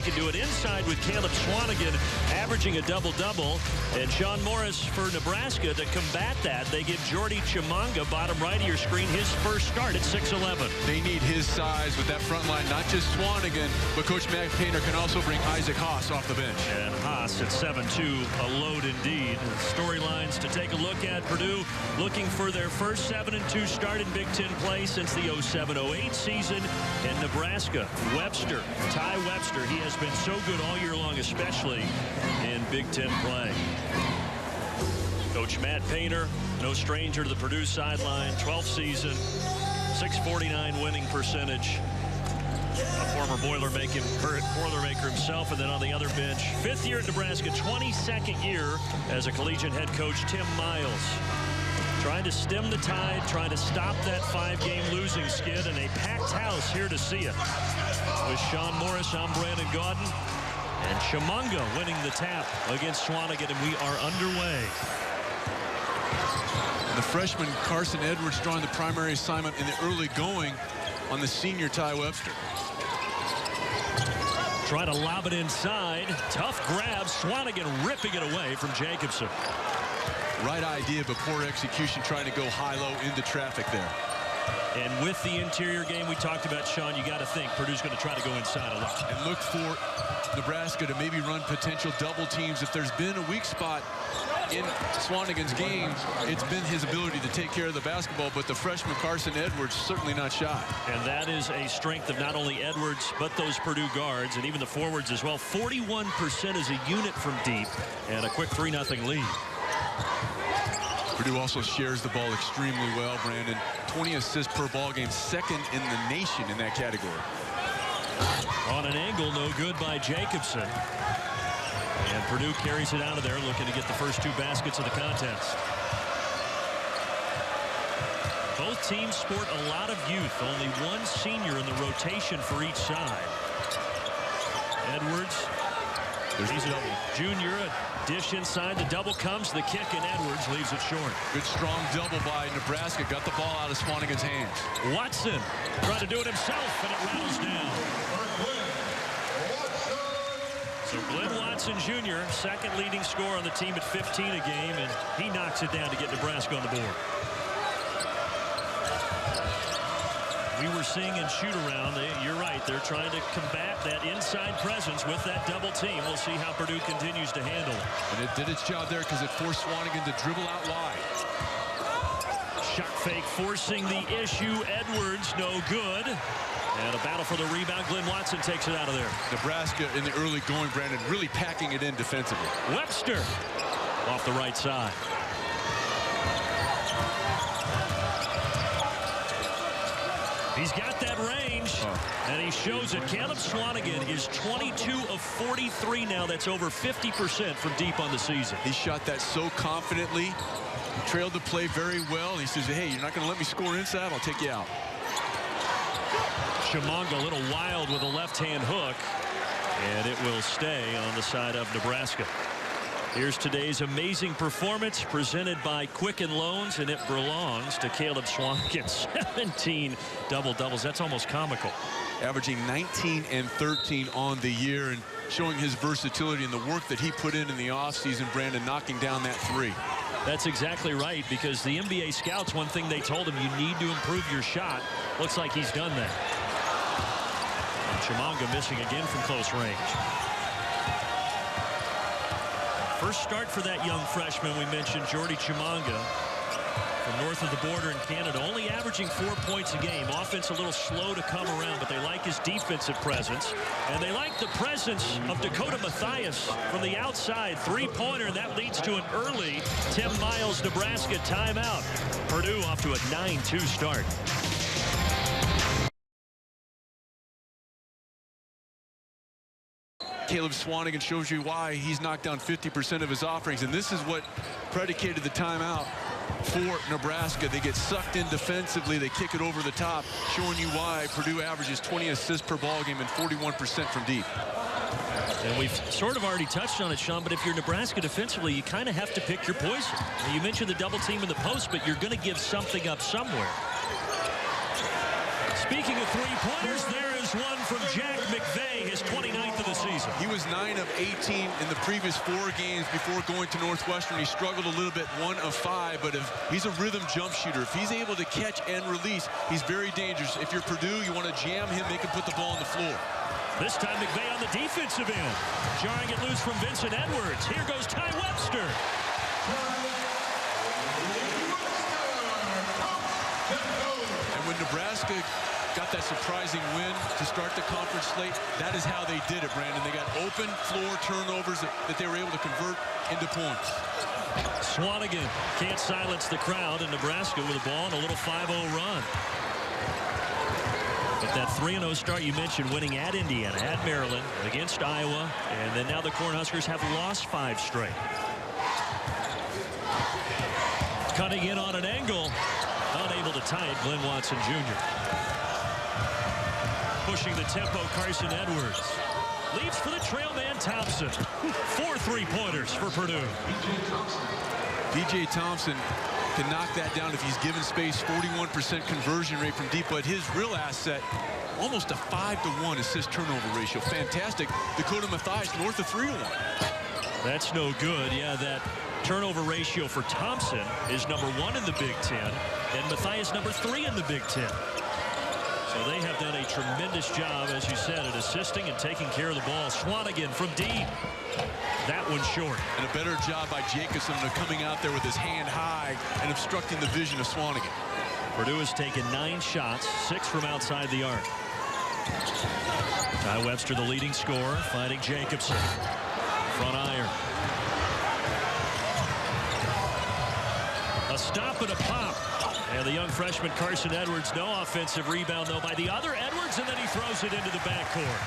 Can do it inside with Caleb Swanigan averaging a double-double. And Sean Morris for Nebraska to combat that. They give Jordy Chimanga, bottom right of your screen, his first start at 6'11". They need his size with that front line, not just Swanigan, but Coach Matt Painter can also bring Isaac Haas off the bench. And Haas at 7'2", a load indeed. Storylines to take a look at. Purdue looking for their first 7-2 start in Big Ten play since the 07-08 season. And Nebraska, Webster, Ty Webster, he has been so good all year long, especially in Big Ten play. Coach Matt Painter, no stranger to the Purdue sideline, 12th season, .649 winning percentage. A former Boilermaker himself, and then on the other bench, 5th year at Nebraska, 22nd year as a collegiate head coach, Tim Miles. Trying to stem the tide, trying to stop that 5-game losing skid, and a packed house here to see it. With Sean Morris, I'm Brandon Gaudin, and Chimanga winning the tap against Swanigan, and we are underway. The freshman Carson Edwards drawing the primary assignment in the early going on the senior Ty Webster. Try to lob it inside. Tough grab. Swanigan ripping it away from Jacobson. Right idea, but poor execution trying to go high-low into traffic there. And with the interior game we talked about, Sean, you got to think Purdue's going to try to go inside a lot. And look for Nebraska to maybe run potential double teams. If there's been a weak spot in Swanigan's game, it's been his ability to take care of the basketball, but the freshman Carson Edwards certainly not shy. And that is a strength of not only Edwards, but those Purdue guards, and even the forwards as well. 41% as a unit from deep, and a quick 3-0 lead. Purdue also shares the ball extremely well, Brandon. 20 assists per ball game, second in the nation in that category. On an angle, no good by Jacobson. And Purdue carries it out of there, looking to get the first 2 baskets of the contest. Both teams sport a lot of youth. Only one senior in the rotation for each side. Edwards, he's a junior. Dish inside, the double comes, the kick, and Edwards leaves it short. Good strong double by Nebraska. Got the ball out of Swanigan's hands. Watson tried to do it himself, and it rattles down. So Glenn Watson Jr., second leading scorer on the team at 15 a game, and he knocks it down to get Nebraska on the board. We were seeing in shoot-around, you're right, they're trying to combat that inside presence with that double team. We'll see how Purdue continues to handle it. And it did its job there because it forced Swanigan to dribble out wide. Shot fake forcing the issue. Edwards, no good. And a battle for the rebound. Glenn Watson takes it out of there. Nebraska in the early going, Brandon, really packing it in defensively. Webster off the right side. He's got that range, and he shows it. Caleb Swanigan is 22 of 43 now. That's over 50% from deep on the season. He shot that so confidently. He trailed the play very well. He says, hey, you're not going to let me score inside? I'll take you out. Chimanga a little wild with a left-hand hook, and it will stay on the side of Nebraska. Here's today's amazing performance presented by Quicken Loans, and it belongs to Caleb Swanigan. 17 double-doubles. That's almost comical. Averaging 19 and 13 on the year and showing his versatility and the work that he put in the offseason, Brandon, knocking down that 3. That's exactly right, because the NBA scouts, one thing they told him, you need to improve your shot. Looks like he's done that. And Chimanga missing again from close range. First start for that young freshman we mentioned, Jordy Chimanga, from north of the border in Canada, only averaging 4 points a game. Offense a little slow to come around, but they like his defensive presence. And they like the presence of Dakota Mathias from the outside. 3-pointer, and that leads to an early Tim Miles, Nebraska timeout. Purdue off to a 9-2 start. Caleb Swanigan shows you why he's knocked down 50% of his offerings, and this is what predicated the timeout for Nebraska. They get sucked in defensively, they kick it over the top, showing you why Purdue averages 20 assists per ball game and 41% from deep. And we've sort of already touched on it, Sean, but if you're Nebraska defensively, you kind of have to pick your poison. You mentioned the double team in the post, but you're going to give something up somewhere. Speaking of 3-pointers, there is one from Jack McVeigh, his 29th of the season. season. He was 9 of 18 in the previous 4 games before going to Northwestern. He struggled a little bit, 1 of 5, but if he's a rhythm jump shooter, if he's able to catch and release, he's very dangerous. If you're Purdue, you want to jam him, make him put the ball on the floor. This time McVay on the defensive end. Jarring it loose from Vincent Edwards. Here goes Ty Webster. And when Nebraska got that surprising win to start the conference slate, that is how they did it, Brandon. They got open floor turnovers that they were able to convert into points. Swanigan can't silence the crowd, and Nebraska with the ball and a little 5-0 run. But that 3-0 start you mentioned, winning at Indiana, at Maryland, against Iowa, and then now the Cornhuskers have lost 5 straight. Cutting in on an angle, unable to tie it, Glenn Watson Jr. Pushing the tempo, Carson Edwards. Leaves for the trail man, Thompson. 4 3-pointers for Purdue. DJ Thompson can knock that down if he's given space. 41% conversion rate from deep, but his real asset, almost a 5-to-1 assist turnover ratio. Fantastic. Dakota Mathias north of 3-to-1. That's no good. Yeah, that turnover ratio for Thompson is number 1 in the Big Ten, and Mathias number 3 in the Big Ten. So they have done a tremendous job, as you said, at assisting and taking care of the ball. Swanigan from deep. That one short. And a better job by Jacobson of coming out there with his hand high and obstructing the vision of Swanigan. Purdue has taken 9 shots, 6 from outside the arc. Ty Webster, the leading scorer, fighting Jacobson. Front iron. A stop and a pop. And the young freshman Carson Edwards, no offensive rebound, though, by the other Edwards, and then he throws it into the backcourt.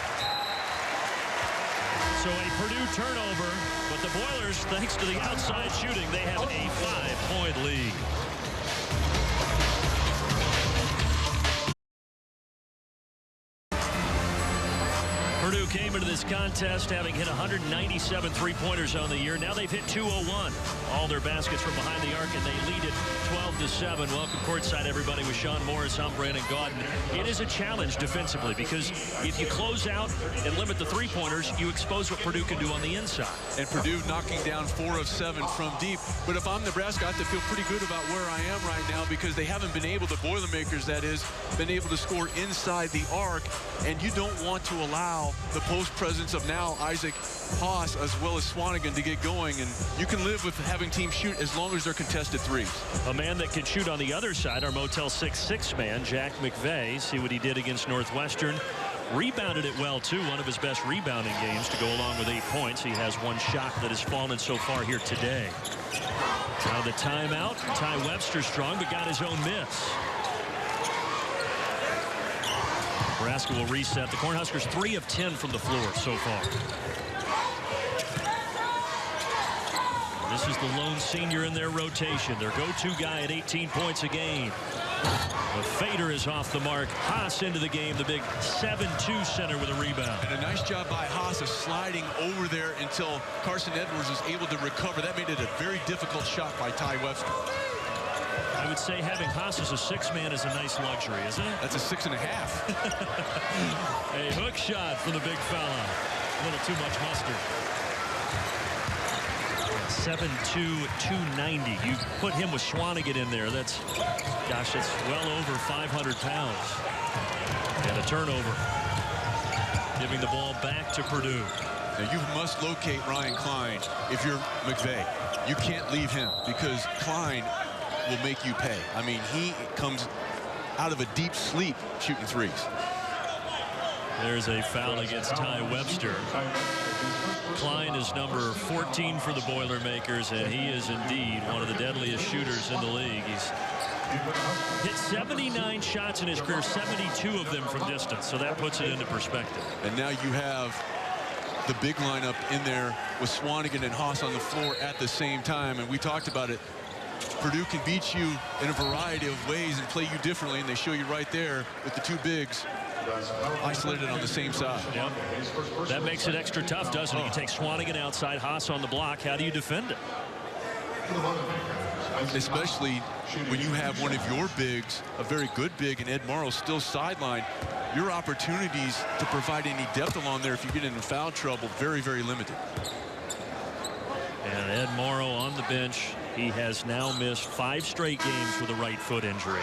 So a Purdue turnover, but the Boilers, thanks to the outside shooting, they have a 5-point lead. Purdue came into this contest having hit 197 three-pointers on the year. Now they've hit 201. All their baskets from behind the arc, and they lead it 12-7. Welcome courtside, everybody, with Sean Morris. I'm Brandon Gaudin. It is a challenge defensively because if you close out and limit the three-pointers, you expose what Purdue can do on the inside. And Purdue knocking down 4 of 7 from deep. But if I'm Nebraska, I have to feel pretty good about where I am right now because they haven't been able, the Boilermakers, that is, been able to score inside the arc, and you don't want to allow the post presence of now Isaac Haas as well as Swanigan to get going, and you can live with having teams shoot as long as they're contested threes. A man that can shoot on the other side, our Motel 6-6 man, Jack McVay. See what he did against Northwestern. Rebounded it well, too. One of his best rebounding games to go along with 8 points. He has 1 shot that has fallen so far here today. Now the timeout. Ty Webster strong, but got his own miss. Nebraska will reset. The Cornhuskers 3 of 10 from the floor so far. This is the lone senior in their rotation, their go-to guy at 18 points a game. The fader is off the mark. Haas into the game, the big 7'2" center with a rebound. And a nice job by Haas of sliding over there until Carson Edwards was able to recover. That made it a very difficult shot by Ty Webster. I would say having Haas as a 6-man is a nice luxury, isn't it? That's a 6.5. A hook shot for the big fella. A little too much mustard. 7'2", 290. You put him with Swanigan in there. That's, gosh, that's well over 500 pounds. And a turnover. Giving the ball back to Purdue. Now you must locate Ryan Klein if you're McVay. You can't leave him because Klein will make you pay. I mean, he comes out of a deep sleep shooting threes. There's a foul against Ty Webster. Klein is number 14 for the Boilermakers, and he is indeed one of the deadliest shooters in the league. He's hit 79 shots in his career, 72 of them from distance, so that puts it into perspective. And now you have the big lineup in there with Swanigan and Haas on the floor at the same time, and we talked about it. Purdue can beat you in a variety of ways and play you differently, and they show you right there with the 2 bigs isolated on the same side. Yep. That makes it extra tough, doesn't it? You take Swanigan outside, Haas on the block. How do you defend it? Especially when you have one of your bigs, a very good big, and Ed Morrow still sidelined. your opportunities to provide any depth along there if you get into foul trouble, very, very limited. And Ed Morrow on the bench. He has now missed 5 straight games with a right foot injury.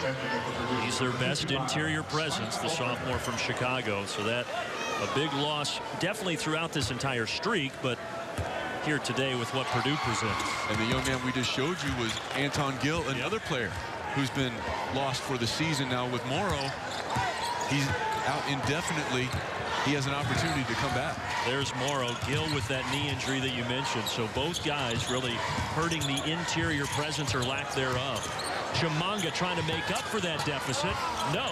He's their best interior presence, the sophomore from Chicago. So that a big loss definitely throughout this entire streak, but here today with what Purdue presents. And the young man we just showed you was Anton Gill, another player who's been lost for the season. Now with Morrow, he's out indefinitely. He has an opportunity to come back. There's Morrow. Gill with that knee injury that you mentioned. So both guys really hurting the interior presence or lack thereof. Chimanga trying to make up for that deficit. No.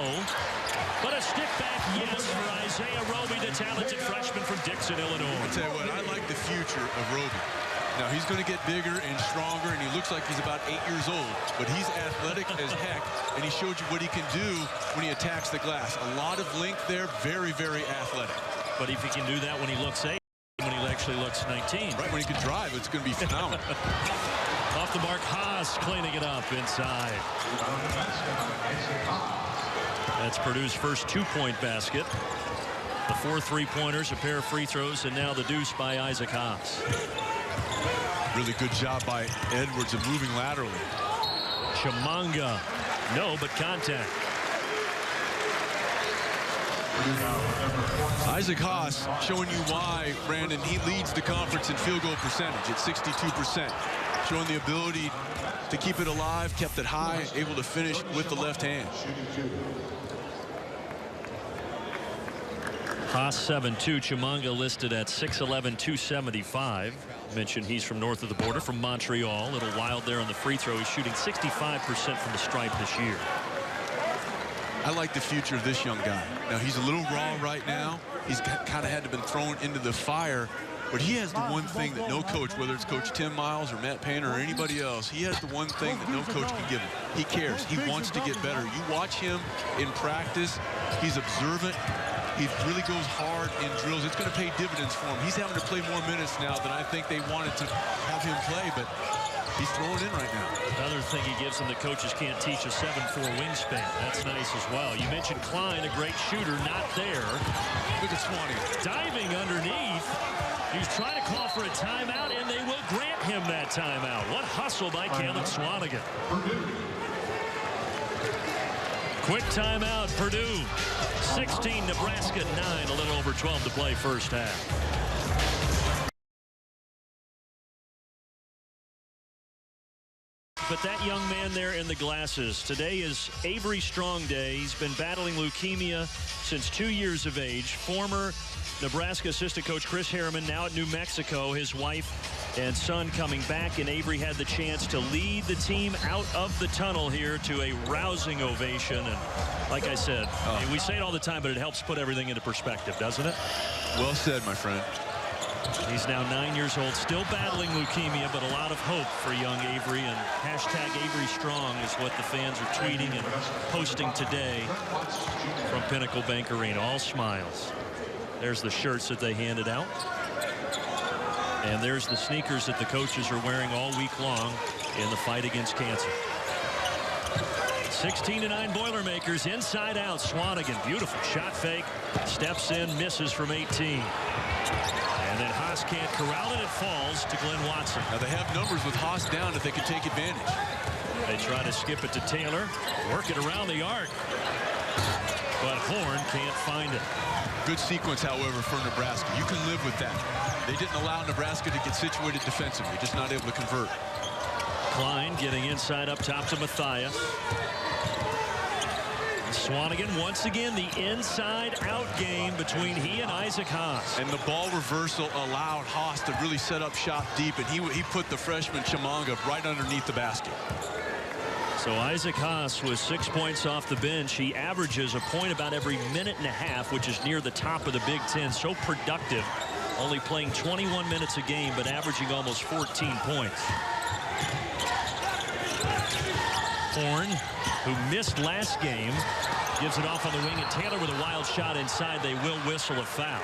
But a stick back, yes, for Isaiah Roby, the talented freshman from Dixon, Illinois. I'll tell you what, I like the future of Roby. Now, he's going to get bigger and stronger, and he looks like he's about 8 years old. But he's athletic as heck, and he showed you what he can do when he attacks the glass. A lot of length there, very, very athletic. But if he can do that when he looks 8, when he actually looks 19. Right, when he can drive, it's going to be phenomenal. Off the mark, Haas cleaning it up inside. That's Purdue's first 2-point basket. The 4 3-pointers, a pair of free throws, and now the deuce by Isaac Haas. Really good job by Edwards of moving laterally. Chimanga, no, but contact. Isaac Haas showing you why, Brandon, he leads the conference in field goal percentage at 62%. Showing the ability to keep it alive, kept it high, able to finish with the left hand. Haas 7'2", Chimanga listed at 6'11", 275. Mentioned he's from north of the border, from Montreal. A little wild there on the free throw. He's shooting 65% from the stripe this year. I like the future of this young guy. Now, he's a little raw right now. He's kind of had to been thrown into the fire. But he has the one thing that no coach, whether it's Coach Tim Miles or Matt Painter or anybody else, he has the one thing that no coach can give him. He cares. He wants to get better. You watch him in practice. He's observant. He really goes hard in drills. It's going to pay dividends for him. He's having to play more minutes now than I think they wanted to have him play, but he's throwing in right now. Another thing he gives them that coaches can't teach, a 7'4" wingspan. That's nice as well. You mentioned Klein, a great shooter, not there. Look at Swanee. Diving underneath. He's trying to call for a timeout, and they will grant him that timeout. What hustle by Caleb Swanigan. Quick timeout, Purdue. 16, Nebraska 9, a little over 12 to play first half. But that young man there in the glasses, today is Avery Strong Day. He's been battling leukemia since 2 years of age. Former Nebraska assistant coach Chris Harriman, now at New Mexico. His wife and son coming back, and Avery had the chance to lead the team out of the tunnel here to a rousing ovation. And like I said, we say it all the time, but it helps put everything into perspective, doesn't it? Well said, my friend. He's now 9 years old, still battling leukemia, but a lot of hope for young Avery. And hashtag Avery Strong is what the fans are tweeting and posting today from Pinnacle Bank Arena. All smiles. There's the shirts that they handed out. And there's the sneakers that the coaches are wearing all week long in the fight against cancer. 16-9 Boilermakers, inside out. Swanigan, beautiful shot fake, steps in, misses from 18. And then Haas can't corral it. It falls to Glenn Watson. Now they have numbers with Haas down if they can take advantage. They try to skip it to Taylor, work it around the arc. But Horn can't find it. Good sequence, however, for Nebraska. You can live with that. They didn't allow Nebraska to get situated defensively, just not able to convert. Klein getting inside up top to Matthias. Swanigan once again, the inside-out game between he and Isaac Haas. And the ball reversal allowed Haas to really set up shop deep, and he put the freshman Chimanga right underneath the basket. So Isaac Haas was 6 points off the bench. He averages a point about every minute and a half, which is near the top of the Big Ten. So productive, only playing 21 minutes a game, but averaging almost 14 points. Horn, who missed last game, gives it off on the wing, and Taylor with a wild shot inside. They will whistle a foul.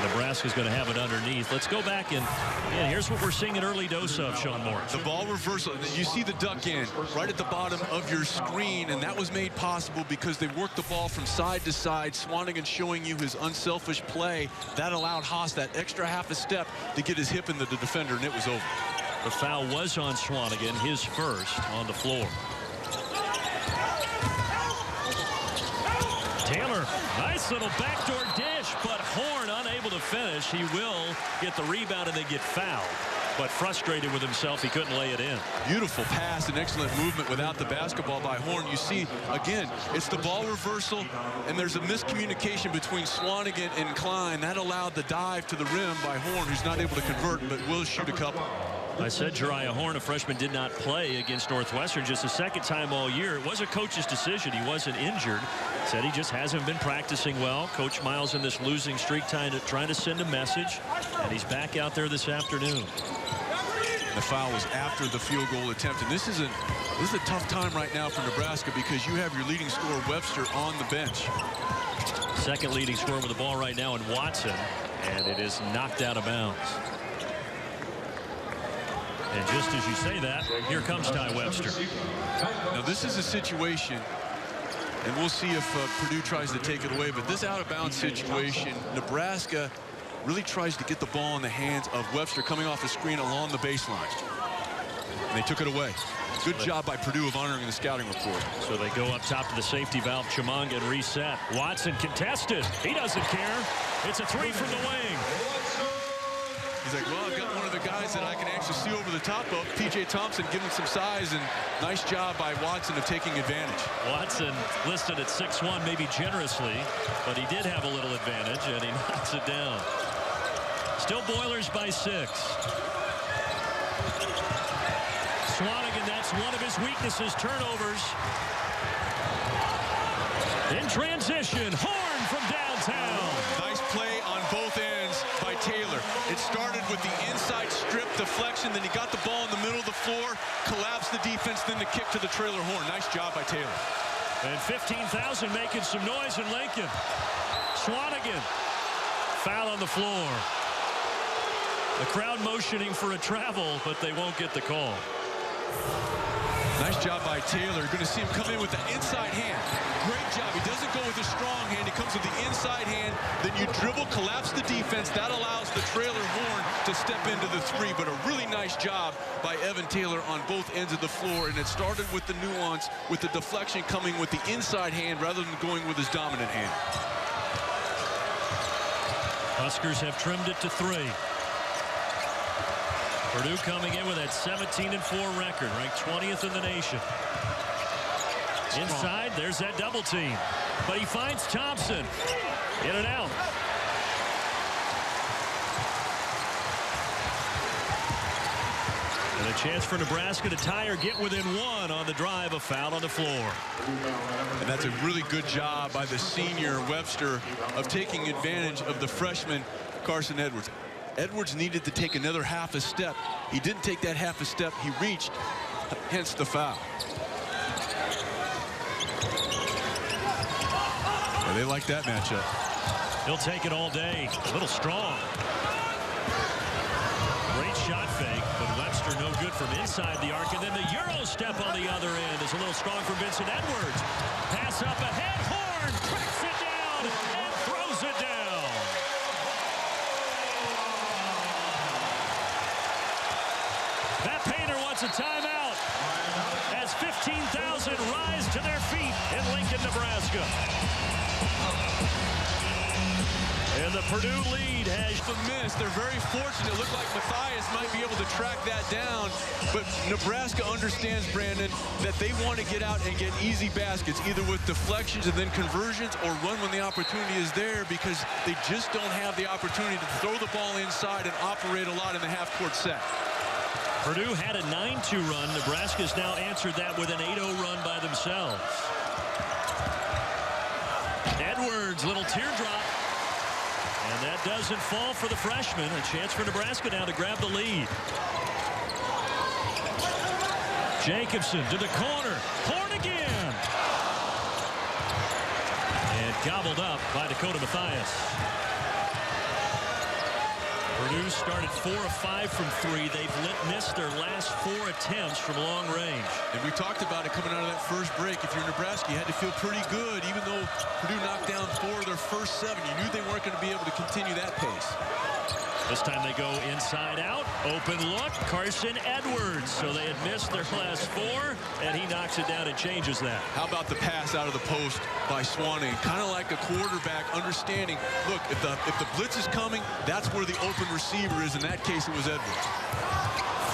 Nebraska's going to have it underneath. Let's go back and here's what we're seeing an early dose of, Sean Morris. The ball reversal. You see the duck in right at the bottom of your screen, and that was made possible because they worked the ball from side to side. Swanigan showing you his unselfish play. That allowed Haas that extra half a step to get his hip into the defender, and it was over. The foul was on Swanigan, his first on the floor. Taylor, nice little backdoor dish, but Horn unable to finish. He will get the rebound and then get fouled, but frustrated with himself, he couldn't lay it in. Beautiful pass and excellent movement without the basketball by Horn. You see, again, it's the ball reversal, and there's a miscommunication between Swanigan and Klein. That allowed the dive to the rim by Horn, who's not able to convert, but will shoot a couple. I said Jariah Horn, a freshman, did not play against Northwestern, just the second time all year. It was a coach's decision. He wasn't injured. Said he just hasn't been practicing well. Coach Miles in this losing streak trying to send a message, and he's back out there this afternoon. The foul was after the field goal attempt, and this is a tough time right now for Nebraska because you have your leading scorer Webster on the bench. Second leading scorer with the ball right now in Watson, and it is knocked out of bounds. And just as you say that, here comes Ty Webster. Now this is a situation, and we'll see if Purdue tries to take it away, but this out-of-bounds situation, Nebraska really tries to get the ball in the hands of Webster coming off the screen along the baseline. And they took it away. Good job by Purdue of honoring the scouting report. So they go up top to the safety valve, Chimanga, and reset. Watson contested. He doesn't care. It's a three from the wing. He's like, well, I've got one of the guys that I can actually see over the top of. P.J. Thompson giving some size, and nice job by Watson of taking advantage. Watson listed at 6'1", maybe generously, but he did have a little advantage, and he knocks it down. Still Boilers by 6. Swanigan, that's one of his weaknesses, turnovers. In transition, Horn from downtown. Nice play on both ends by Taylor. It started with the inside strip deflection, then he got the ball in the middle of the floor, collapsed the defense, then the kick to the trailer Horn. Nice job by Taylor. And 15,000 making some noise in Lincoln. Swanigan, foul on the floor. The crowd motioning for a travel, but they won't get the call. Nice job by Taylor. You're going to see him come in with the inside hand. Great job. He doesn't go with a strong hand. He comes with the inside hand. Then you dribble, collapse the defense. That allows the trailer Horn to step into the three. But a really nice job by Evan Taylor on both ends of the floor. And it started with the nuance, with the deflection coming with the inside hand rather than going with his dominant hand. Huskers have trimmed it to 3. Purdue coming in with that 17-4 record, ranked 20th in the nation. Inside, there's that double team. But he finds Thompson. In and out. And a chance for Nebraska to tie or get within 1 on the drive. A foul on the floor. And that's a really good job by the senior Webster of taking advantage of the freshman Carson Edwards. Edwards needed to take another half a step. He didn't take that half a step. He reached, hence the foul. Yeah, they like that matchup. He'll take it all day. A little strong. Great shot fake, but Webster no good from inside the arc. And then the Euro step on the other end is a little strong from Vincent Edwards. Pass up ahead. Horn cracks it down and throws it down. That painter wants a timeout as 15,000 rise to their feet in Lincoln, Nebraska. And the Purdue lead has the miss. They're very fortunate. It looked like Matthias might be able to track that down, but Nebraska understands, Brandon, that they want to get out and get easy baskets, either with deflections and then conversions, or run when the opportunity is there, because they just don't have the opportunity to throw the ball inside and operate a lot in the half-court set. Purdue had a 9-2 run. Nebraska's now answered that with an 8-0 run by themselves. Edwards, little teardrop. And that doesn't fall for the freshman. A chance for Nebraska now to grab the lead. Jacobson to the corner. Horn again. And gobbled up by Dakota Matthias. Purdue started 4 of 5 from 3. They've missed their last 4 attempts from long range. And we talked about it coming out of that first break. If you're Nebraska, you had to feel pretty good. Even though Purdue knocked down 4 of their first 7, you knew they weren't going to be able to continue that pace. This time they go inside out. Open look. Carson Edwards. So they had missed their last 4, and he knocks it down and changes that. How about the pass out of the post by Swanigan? Kind of like a quarterback understanding, look, if the blitz is coming, that's where the open receiver is. In that case, it was Edwards.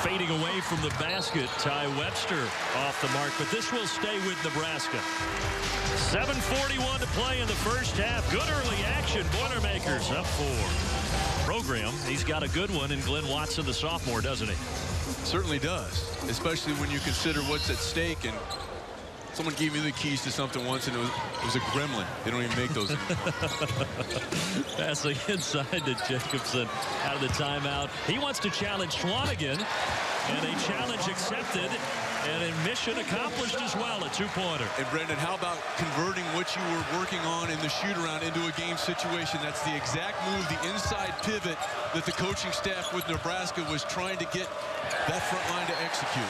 Fading away from the basket, Ty Webster off the mark, but this will stay with Nebraska. 7:41 to play in the first half. Good early action. Boilermakers up 4. Program. He's got a good one in Glenn Watson, the sophomore, doesn't he? Certainly does, especially when you consider what's at stake. And someone gave me the keys to something once, and it was a gremlin. They don't even make those anymore. Passing inside to Jacobson out of the timeout. He wants to challenge Swanigan, and a challenge accepted. And a mission accomplished as well, a 2-pointer. And Brendan, how about converting what you were working on in the shoot-around into a game situation? That's the exact move, the inside pivot that the coaching staff with Nebraska was trying to get that front line to execute.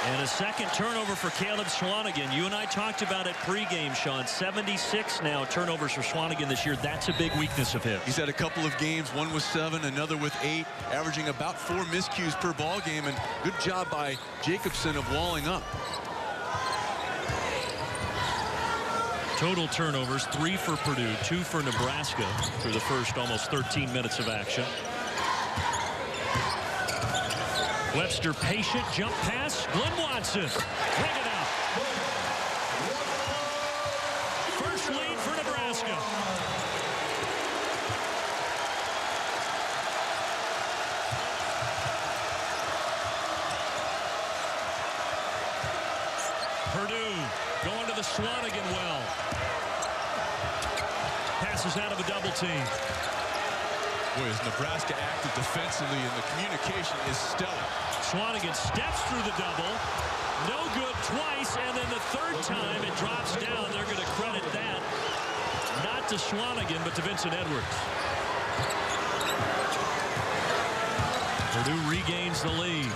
And a second turnover for Caleb Swanigan. You and I talked about it pregame, Sean. 76 now turnovers for Swanigan this year. That's a big weakness of his. He's had a couple of games, one with 7, another with 8, averaging about 4 miscues per ball game. And good job by Jacobson of walling up. Total turnovers, 3 for Purdue, 2 for Nebraska through the first almost 13 minutes of action. Webster patient, jump pass, Glenn Watson, bring it out. First lead for Nebraska. Purdue going to the Swanigan well. Passes out of a double team. Boy, is Nebraska active defensively, and the communication is stellar. Swanigan steps through the double. No good twice, and then the third time it drops down. They're going to credit that not to Swanigan, but to Vincent Edwards. Purdue regains the lead.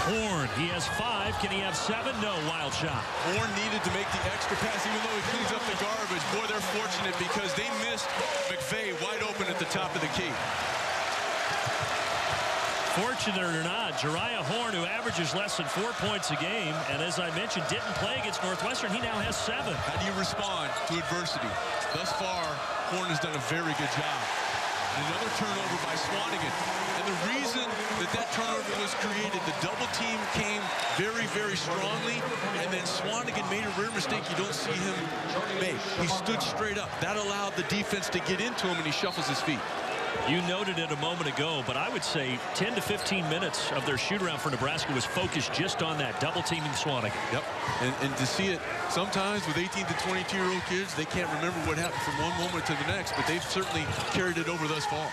Horn, he has 5. Can he have 7? No, wild shot. Horn needed to make the extra pass, even though he cleans up the garbage. Boy, they're fortunate because they missed McVeigh wide open at the top of the key. Fortunate or not, Jariah Horn, who averages less than 4 points a game, and as I mentioned, didn't play against Northwestern, he now has 7. How do you respond to adversity? Thus far, Horn has done a very good job. Another turnover by Swanigan. And the reason that turnover was created, the double team came very, very strongly, and then Swanigan made a rare mistake you don't see him make. He stood straight up. That allowed the defense to get into him, and he shuffles his feet. You noted it a moment ago, but I would say 10 to 15 minutes of their shoot-around for Nebraska was focused just on that, double-teaming Swanigan. Yep, and to see it sometimes with 18 to 22-year-old kids, they can't remember what happened from one moment to the next, but they've certainly carried it over thus far.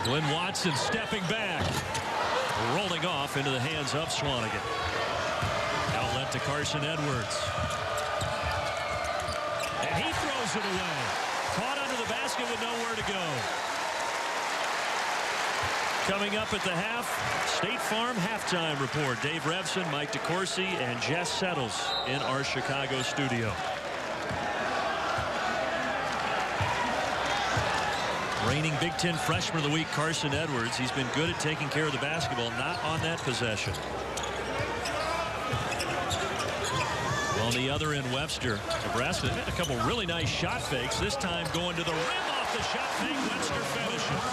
Glenn Watson stepping back, rolling off into the hands of Swanigan. Outlet to Carson Edwards. And he throws it away. Caught under the basket with nowhere to go. Coming up at the half, State Farm halftime report. Dave Revson, Mike DeCourcy, and Jess Settles in our Chicago studio. Reigning Big Ten Freshman of the Week, Carson Edwards. He's been good at taking care of the basketball, not on that possession. On the other end, Webster. Nebraska had a couple really nice shot fakes. This time going to the rim off the shot fake. Webster finishes.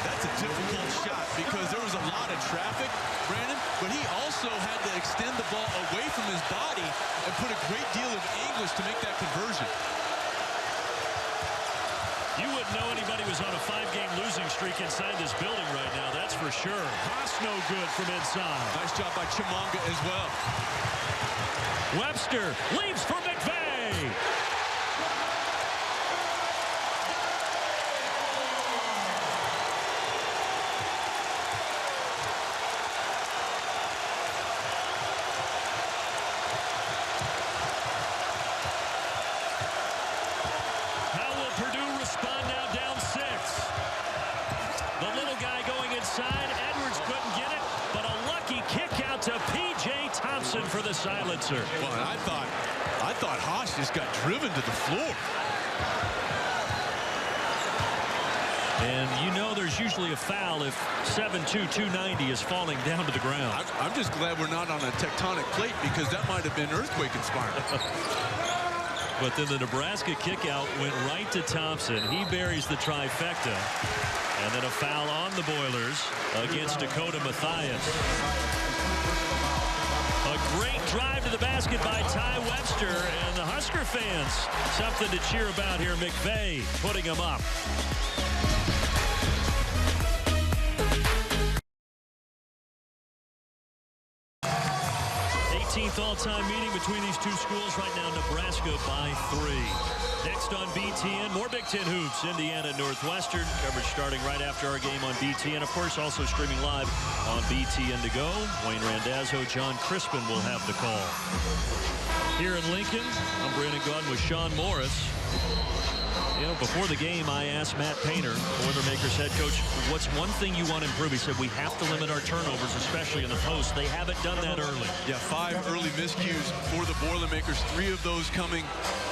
That's a difficult shot because there was a lot of traffic, Brandon, but he also had to extend the ball away from his body and put a great deal of anguish to make that conversion. You wouldn't know anybody was on a 5-game losing streak inside this building right now, that's for sure. Haas no good from inside. Nice job by Chimanga as well. Webster leaves for McVeigh. the silencer. Well, and I thought Haas just got driven to the floor. And you know there's usually a foul if 7'2", 290 is falling down to the ground. I'm just glad we're not on a tectonic plate, because that might have been earthquake inspired. But then the Nebraska kickout went right to Thompson. He buries the trifecta. And then a foul on the Boilers against Dakota Mathias. A great drive to the basket by Ty Webster, and the Husker fans, something to cheer about here. McVeigh putting him up. 18th all-time meeting between these two schools right now. Nebraska by 3. Next on BTN, more Big Ten hoops. Indiana Northwestern coverage starting right after our game on BTN. Of course, also streaming live on BTN to go. Wayne Randazzo, John Crispin will have the call. Here in Lincoln, I'm Brandon Gaudin with Sean Morris. You know, before the game, I asked Matt Painter, Boilermakers head coach, what's one thing you want to improve? He said, we have to limit our turnovers, especially in the post. They haven't done that early. Yeah, 5 early miscues for the Boilermakers, 3 of those coming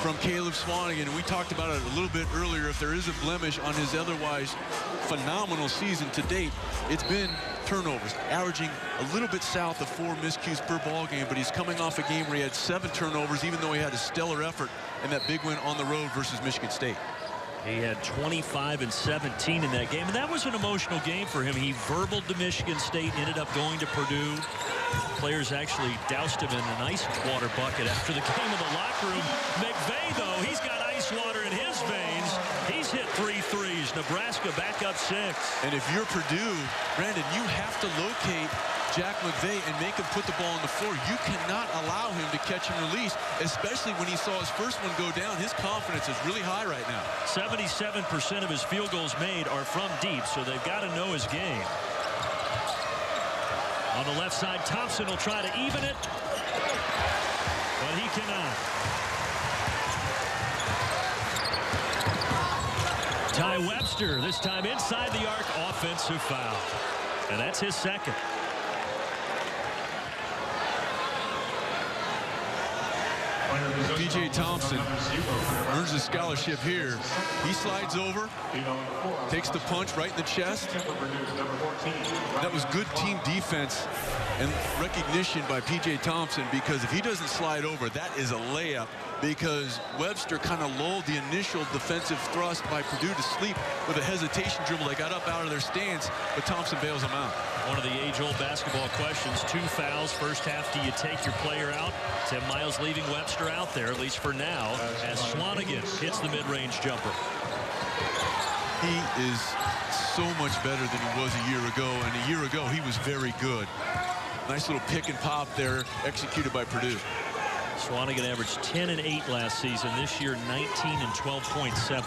from Caleb Swanigan. And we talked about it a little bit earlier. If there is a blemish on his otherwise phenomenal season to date, it's been turnovers, averaging a little bit south of 4 miscues per ball game. But he's coming off a game where he had 7 turnovers, even though he had a stellar effort in that big win on the road versus Michigan State. He had 25 and 17 in that game, and that was an emotional game for him. He verbaled to Michigan State, ended up going to Purdue. Players actually doused him in an ice water bucket after the game in the locker room. McVeigh, though, he's got ice water in his veins. He's hit 3 threes. Nebraska back up 6. And if you're Purdue, Brandon, you have to locate Jack McVeigh and make him put the ball on the floor. You cannot allow him to catch and release, especially when he saw his first one go down. His confidence is really high right now. 77% of his field goals made are from deep, so they've got to know his game. On the left side, Thompson will try to even it, but he cannot. Ty Webster, this time inside the arc, offensive foul. And that's his second. PJ Thompson earns a scholarship here. He slides over, takes the punch right in the chest. That was good team defense and recognition by PJ Thompson, because if he doesn't slide over, that is a layup, because Webster kind of lulled the initial defensive thrust by Purdue to sleep with a hesitation dribble. They got up out of their stance, but Thompson bails them out. One of the age-old basketball questions, 2 fouls first half. Do you take your player out? Tim Miles leaving Webster out there, at least for now, as Swanigan hits the mid-range jumper. He is so much better than he was a year ago, and a year ago he was very good. Nice little pick and pop there, executed by Purdue. Swanigan averaged 10 and 8 last season. This year, 19 and 12.7.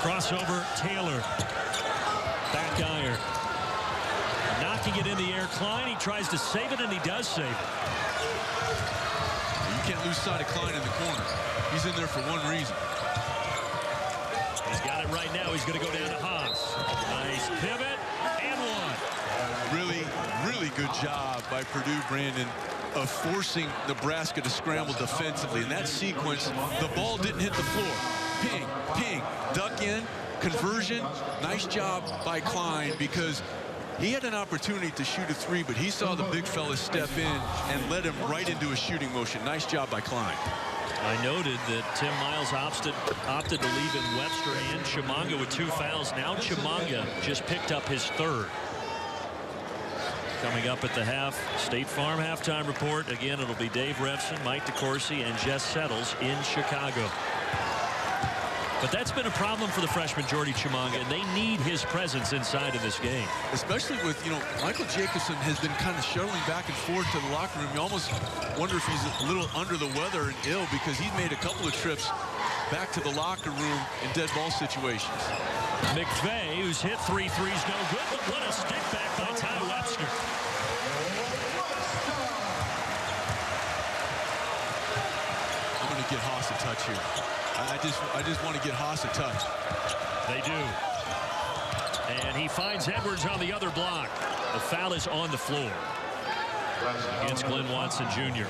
Crossover, Taylor. Back iron. Knocking it in the air. Klein, he tries to save it, and he does save it. You can't lose sight of Klein in the corner. He's in there for one reason. He's got it right now. He's going to go down to Haas. Nice pivot, and one. Really, really good job by Purdue, Brandon, of forcing Nebraska to scramble defensively. In that sequence, the ball didn't hit the floor. Ping, ping, duck in, conversion. Nice job by Klein, because he had an opportunity to shoot a 3, but he saw the big fella step in and led him right into a shooting motion. Nice job by Klein. I noted that Tim Miles opted to leave in Webster and Chimanga with 2 fouls. Now Chimanga just picked up his 3rd. Coming up at the half, State Farm halftime report. Again, it'll be Dave Refson, Mike DeCourcy, and Jess Settles in Chicago. But that's been a problem for the freshman Jordy Chimanga, and they need his presence inside of this game. Especially with, you know, Michael Jacobson has been kind of shuttling back and forth to the locker room. You almost wonder if he's a little under the weather and ill, because he's made a couple of trips back to the locker room in dead ball situations. McVeigh, who's hit 3 threes, no good, but what a stick back by Ty Webster. I'm going to get Haas a touch here. I just want to get Haas a touch. They do. And he finds Edwards on the other block. The foul is on the floor. against Glenn Watson Jr.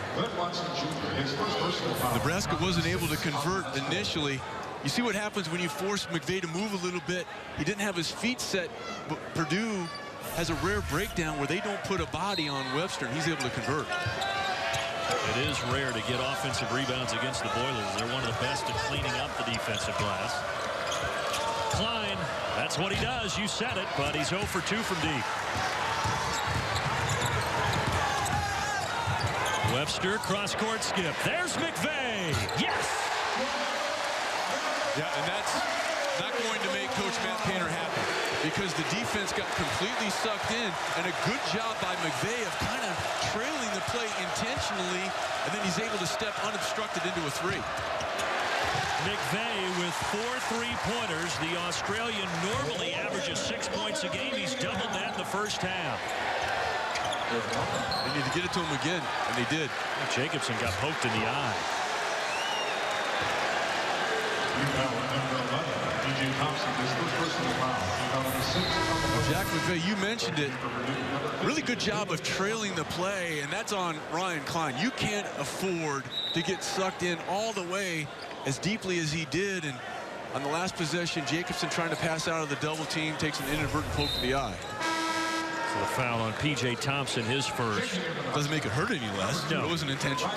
Nebraska wasn't able to convert initially. You see what happens when you force McVay to move a little bit. He didn't have his feet set, but Purdue has a rare breakdown where they don't put a body on Webster, and he's able to convert. It is rare to get offensive rebounds against the Boilers. They're one of the best at cleaning up the defensive glass. Klein, that's what he does. You said it, but he's 0 for 2 from deep. Webster, cross-court skip. There's McVay. Yes! Yeah, and that's not going to make Coach Matt Painter happy because the defense got completely sucked in, and a good job by McVay of kind of trailing the play intentionally, and then he's able to step unobstructed into a three. McVay with 4 3-pointers. The Australian normally averages 6 points a game. He's doubled that in the first half. They need to get it to him again, and they did. Jacobson got poked in the eye. Jack McVay, you mentioned it. Really good job of trailing the play, and that's on Ryan Klein. You can't afford to get sucked in all the way as deeply as he did. And on the last possession, Jacobson trying to pass out of the double team takes an inadvertent poke to the eye. So the foul on P.J. Thompson, his first. Doesn't make it hurt any less. No. It wasn't intentional.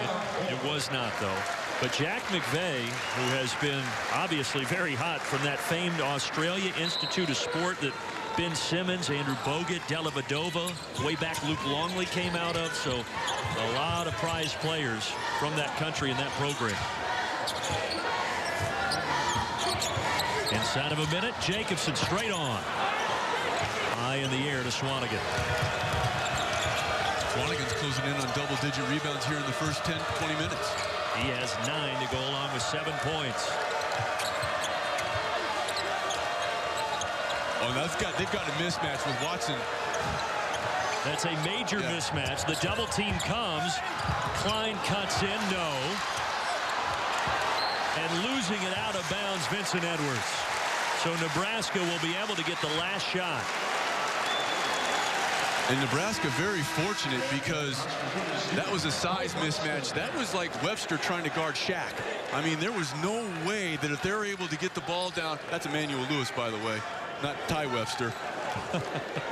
It was not, though. But Jack McVay, who has been obviously very hot from that famed Australia Institute of Sport that Ben Simmons, Andrew Bogut, Dellavedova, way back Luke Longley came out of. So a lot of prize players from that country in that program. Inside of a minute, Jacobson straight on. High in the air to Swanigan. Swanigan's closing in on double-digit rebounds here in the first 10, 20 minutes. He has 9 to go along with 7 points. Oh, they've got a mismatch with Watson. That's a major mismatch. The double team comes. Klein cuts in, no. And losing it out of bounds, Vincent Edwards. So Nebraska will be able to get the last shot. And Nebraska very fortunate because that was a size mismatch. That was like Webster trying to guard Shaq. I mean, there was no way that if they're able to get the ball down, that's Emmanuel Lewis, by the way, not Ty Webster.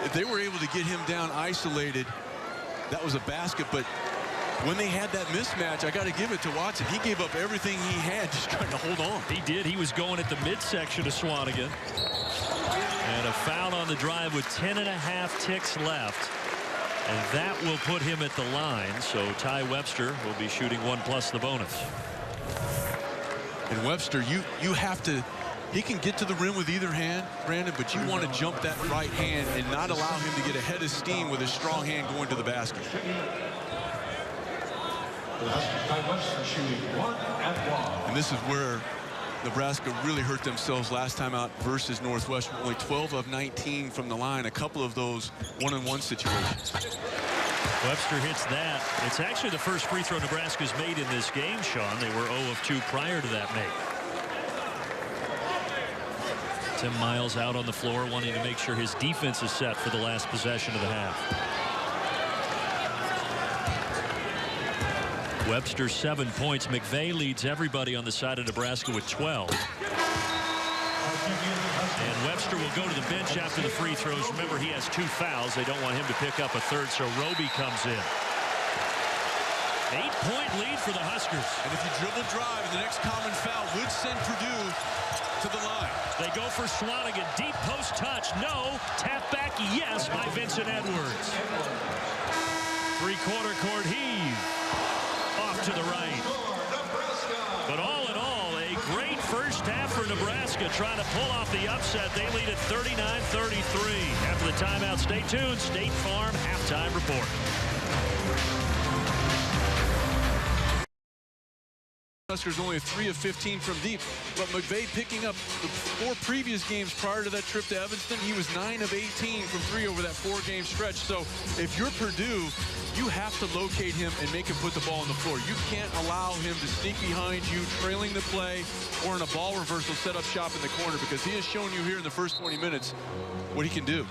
If they were able to get him down isolated, that was a basket. But when they had that mismatch, I got to give it to Watson. He gave up everything he had just trying to hold on. He did. He was going at the midsection of Swanigan. And a foul on the drive with 10.5 ticks left. And that will put him at the line. So Ty Webster will be shooting 1 plus the bonus. And Webster, you have to, he can get to the rim with either hand, Brandon, but you want to jump that right hand and not allow him to get a head of steam with his strong hand going to the basket. And this is where Nebraska really hurt themselves last time out versus Northwestern. Only 12 of 19 from the line, a couple of those one-on-one situations. Webster hits that. It's actually the first free throw Nebraska's made in this game, Sean. They were 0 of 2 prior to that make. Tim Miles out on the floor wanting to make sure his defense is set for the last possession of the half. Webster 7 points. McVay leads everybody on the side of Nebraska with 12. And Webster will go to the bench after the free throws. Remember, he has 2 fouls. They don't want him to pick up a third, so Roby comes in. 8-point lead for the Huskers. And if you dribble drive, the next common foul would send Purdue to the line. They go for Swanigan. Deep post touch. No. Tap back. Yes, by Vincent Edwards. Three-quarter court heave. Off to the right. But all in all, a great first half for Nebraska, trying to pull off the upset. They lead at 39-33. After the timeout, stay tuned. State Farm halftime report. Huskers only 3 of 15 from deep, but McVay picking up the 4 previous games prior to that trip to Evanston. He was 9 of 18 from 3 over that 4-game stretch. So if you're Purdue, you have to locate him and make him put the ball on the floor. You can't allow him to sneak behind you, trailing the play, or in a ball reversal, set up shop in the corner, because he has shown you here in the first 20 minutes what he can do.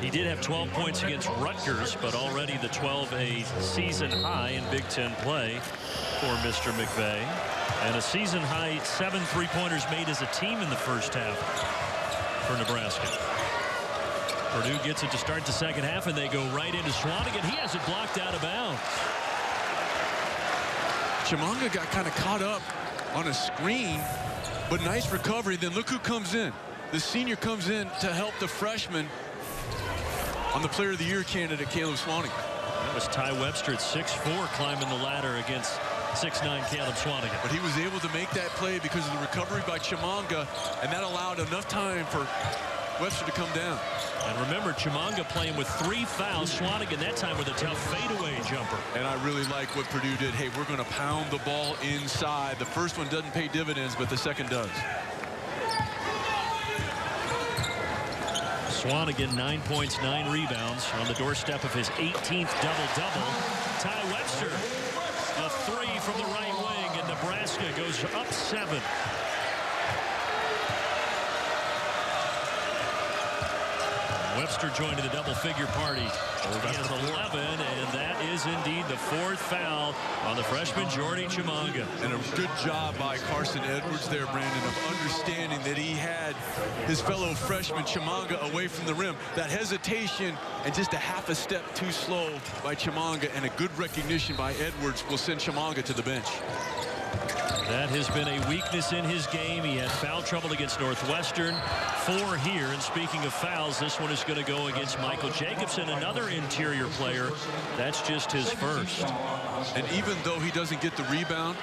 He did have 12 points against Rutgers, but already the 12 a season high in Big Ten play for Mr. McVay. And a season high 7 3-pointers made as a team in the first half for Nebraska. Purdue gets it to start the second half, and they go right into Swanigan. He has it blocked out of bounds. Chimanga got kind of caught up on a screen, but nice recovery. Then look who comes in. The senior comes in to help the freshman on the Player of the Year candidate, Caleb Swanigan. That was Ty Webster at 6'4", climbing the ladder against 6'9" Caleb Swanigan. But he was able to make that play because of the recovery by Chimanga, and that allowed enough time for Webster to come down. And remember, Chimanga playing with 3 fouls. Swanigan that time with a tough fadeaway jumper. And I really like what Purdue did. Hey, we're going to pound the ball inside. The first one doesn't pay dividends, but the second does. Swanigan, 9 points, 9 rebounds on the doorstep of his 18th double-double. Ty Webster, a 3 from the right wing, and Nebraska goes up 7. Webster joined in the double-figure party. He has 11, and that is indeed the 4th foul on the freshman Jordy Chimanga. And a good job by Carson Edwards there, Brandon, of understanding that he had his fellow freshman Chimanga away from the rim. That hesitation and just a half a step too slow by Chimanga, and a good recognition by Edwards will send Chimanga to the bench. That has been a weakness in his game. He had foul trouble against Northwestern, 4 here. And speaking of fouls, this one is going to go against Michael Jacobson, another interior player. That's just his first. And even though he doesn't get the rebound,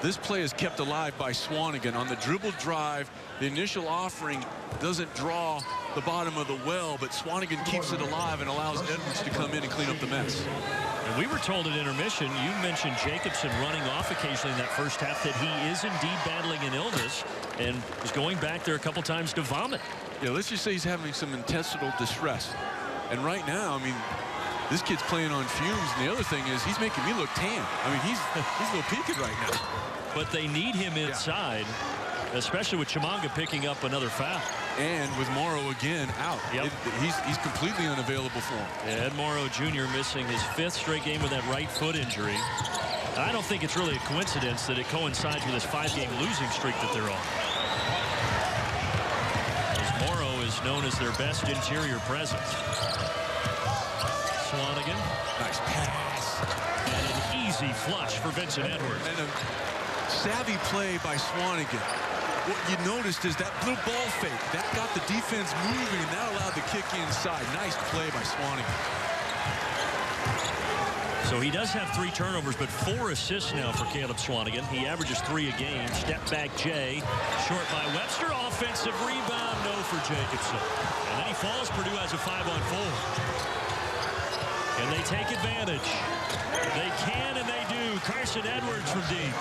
this play is kept alive by Swanigan. On the dribble drive, the initial offering doesn't draw the bottom of the well, but Swanigan keeps it alive and allows Edwards to come in and clean up the mess. And we were told at intermission, you mentioned Jacobson running off occasionally in that first half, that he is indeed battling an illness and is going back there a couple times to vomit. Yeah, let's just say he's having some intestinal distress. And right now, I mean, this kid's playing on fumes. And the other thing is he's making me look tan. I mean, he's a little peaked right now. But they need him inside, especially with Chimanga picking up another foul. And with Morrow again out. Yep. He's completely unavailable for him. Yeah, Ed Morrow Jr. missing his 5th straight game with that right foot injury. I don't think it's really a coincidence that it coincides with this 5-game losing streak that they're on. As Morrow is known as their best interior presence. Swanigan. Nice pass. And an easy flush for Vincent Edwards. And a savvy play by Swanigan. What you noticed is that little ball fake. That got the defense moving, and that allowed the kick inside. Nice play by Swanigan. So he does have 3 turnovers, but 4 assists now for Caleb Swanigan. He averages 3 a game. Step back Jay. Short by Webster. Offensive rebound. No for Jacobson. And then he falls. Purdue has a 5-on-4. And they take advantage. They can and they do. Carson Edwards from deep.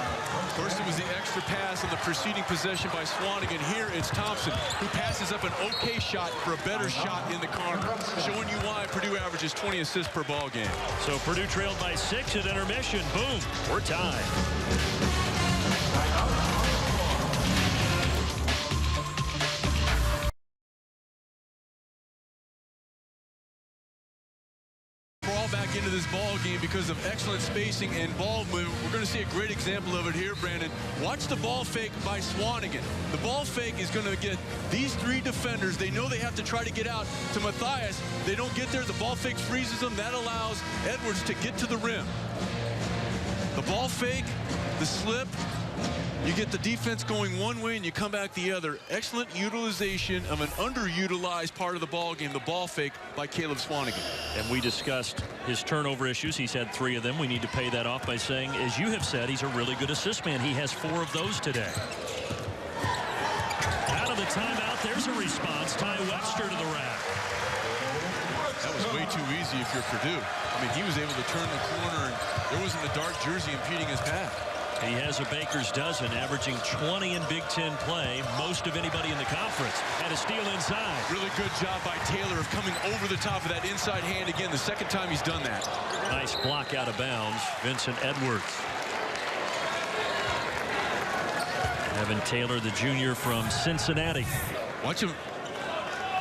First it was the extra pass on the preceding possession by Swanigan. Here it's Thompson, who passes up an okay shot for a better shot in the corner, showing you why Purdue averages 20 assists per ball game. So Purdue trailed by 6 at intermission. Boom, we're tied. Back into this ball game because of excellent spacing and ball movement. We're going to see a great example of it here, Brandon. Watch the ball fake by Swanigan. The ball fake is going to get these 3 defenders. They know they have to try to get out to Matthias. They don't get there. The ball fake freezes them. That allows Edwards to get to the rim. The ball fake, the slip, you get the defense going one way and you come back the other. Excellent utilization of an underutilized part of the ball game, the ball fake by Caleb Swanigan. And we discussed his turnover issues. He's had 3 of them. We need to pay that off by saying, as you have said, he's a really good assist man. He has 4 of those today. Out of the timeout, there's a response. Ty Webster to the rack. That was way too easy if you're Purdue. I mean, he was able to turn the corner, and there wasn't a dark jersey impeding his path. He has a baker's dozen, averaging 20 in Big Ten play, most of anybody in the conference. And a steal inside. Really good job by Taylor of coming over the top of that inside hand again. The second time he's done that. Nice block out of bounds. Vincent Edwards. Evan Taylor, the junior from Cincinnati. Watch him.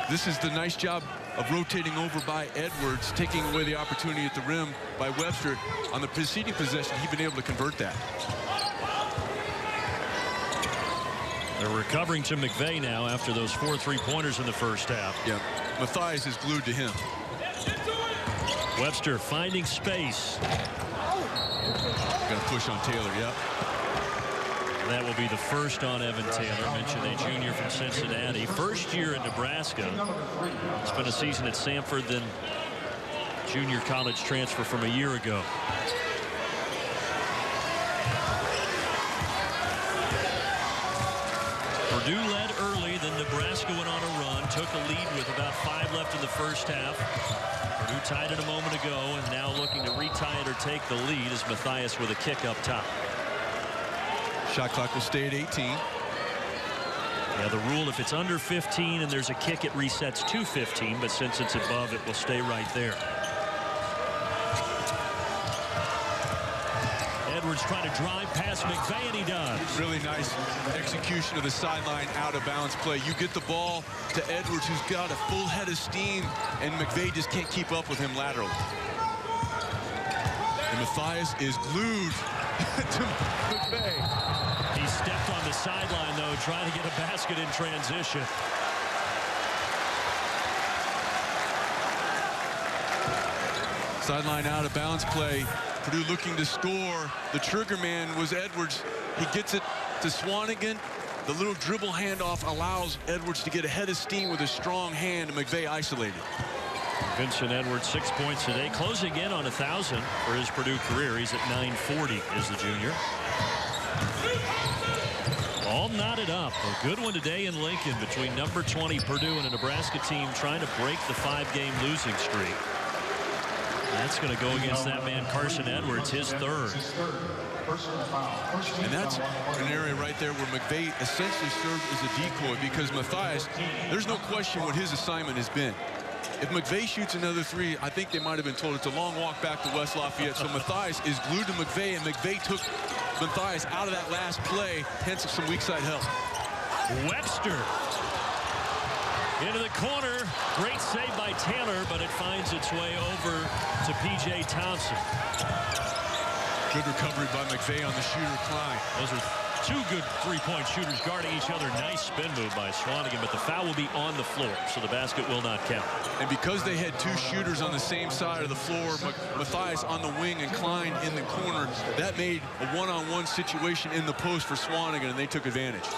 This is the nice job of rotating over by Edwards, taking away the opportunity at the rim by Webster. On the preceding possession, he'd been able to convert that. They're recovering to McVay now after those 4 3-pointers in the first half. Yeah, Matthias is glued to him. Webster finding space. Got to push on Taylor, yep. That will be the first on Evan Taylor, mentioned a junior from Cincinnati. First year in Nebraska. Spent a season at Samford, then junior college transfer from a year ago. Purdue led early, then Nebraska went on a run, took a lead with about 5 left in the first half. Purdue tied it a moment ago, and now looking to retie it or take the lead is Matthias with a kick up top. Shot clock will stay at 18. Yeah, the rule, if it's under 15 and there's a kick, it resets to 15, but since it's above, it will stay right there. Edwards trying to drive past McVay, and he does. Really nice execution of the sideline out-of-bounds play. You get the ball to Edwards, who's got a full head of steam, and McVay just can't keep up with him laterally. And Matthias is glued to McVay. He stepped on the sideline, though, trying to get a basket in transition. Sideline out-of-bounds play. Purdue looking to score. The trigger man was Edwards. He gets it to Swanigan. The little dribble handoff allows Edwards to get ahead of steam with a strong hand, and McVay isolated. Vincent Edwards, 6 points today, closing in on 1,000 for his Purdue career. He's at 940 as the junior. All knotted up. A good one today in Lincoln between number 20 Purdue and a Nebraska team trying to break the 5-game losing streak. That's going to go against that man Carson Edwards, his third. And that's an area right there where McVay essentially served as a decoy, because Matthias, there's no question what his assignment has been. If McVay shoots another 3, I think they might have been told it's a long walk back to West Lafayette. So Matthias is glued to McVay, and McVay took Matthias out of that last play, hence some weak side help. Webster into the corner. Great save by Taylor, but it finds its way over to P.J. Thompson. Good recovery by McVay on the shooter Klein. Those are 2 good 3-point shooters guarding each other. Nice spin move by Swanigan, but the foul will be on the floor, so the basket will not count. And because they had 2 shooters on the same side of the floor, Matthias on the wing and Klein in the corner, that made a one-on-one situation in the post for Swanigan, and they took advantage.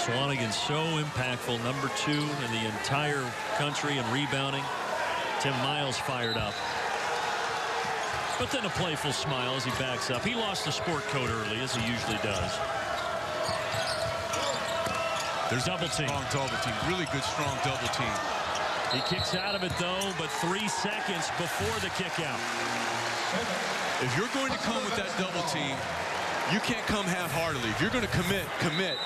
Swanigan so impactful, number 2 in the entire country in rebounding. Tim Miles fired up. But then a playful smile as he backs up. He lost the sport coat early, as he usually does. There's double team. Strong double team. Really good, strong double team. He kicks out of it, though, but 3 seconds before the kick out. If you're going to come with that double team, you can't come half-heartedly. If you're going to commit, commit.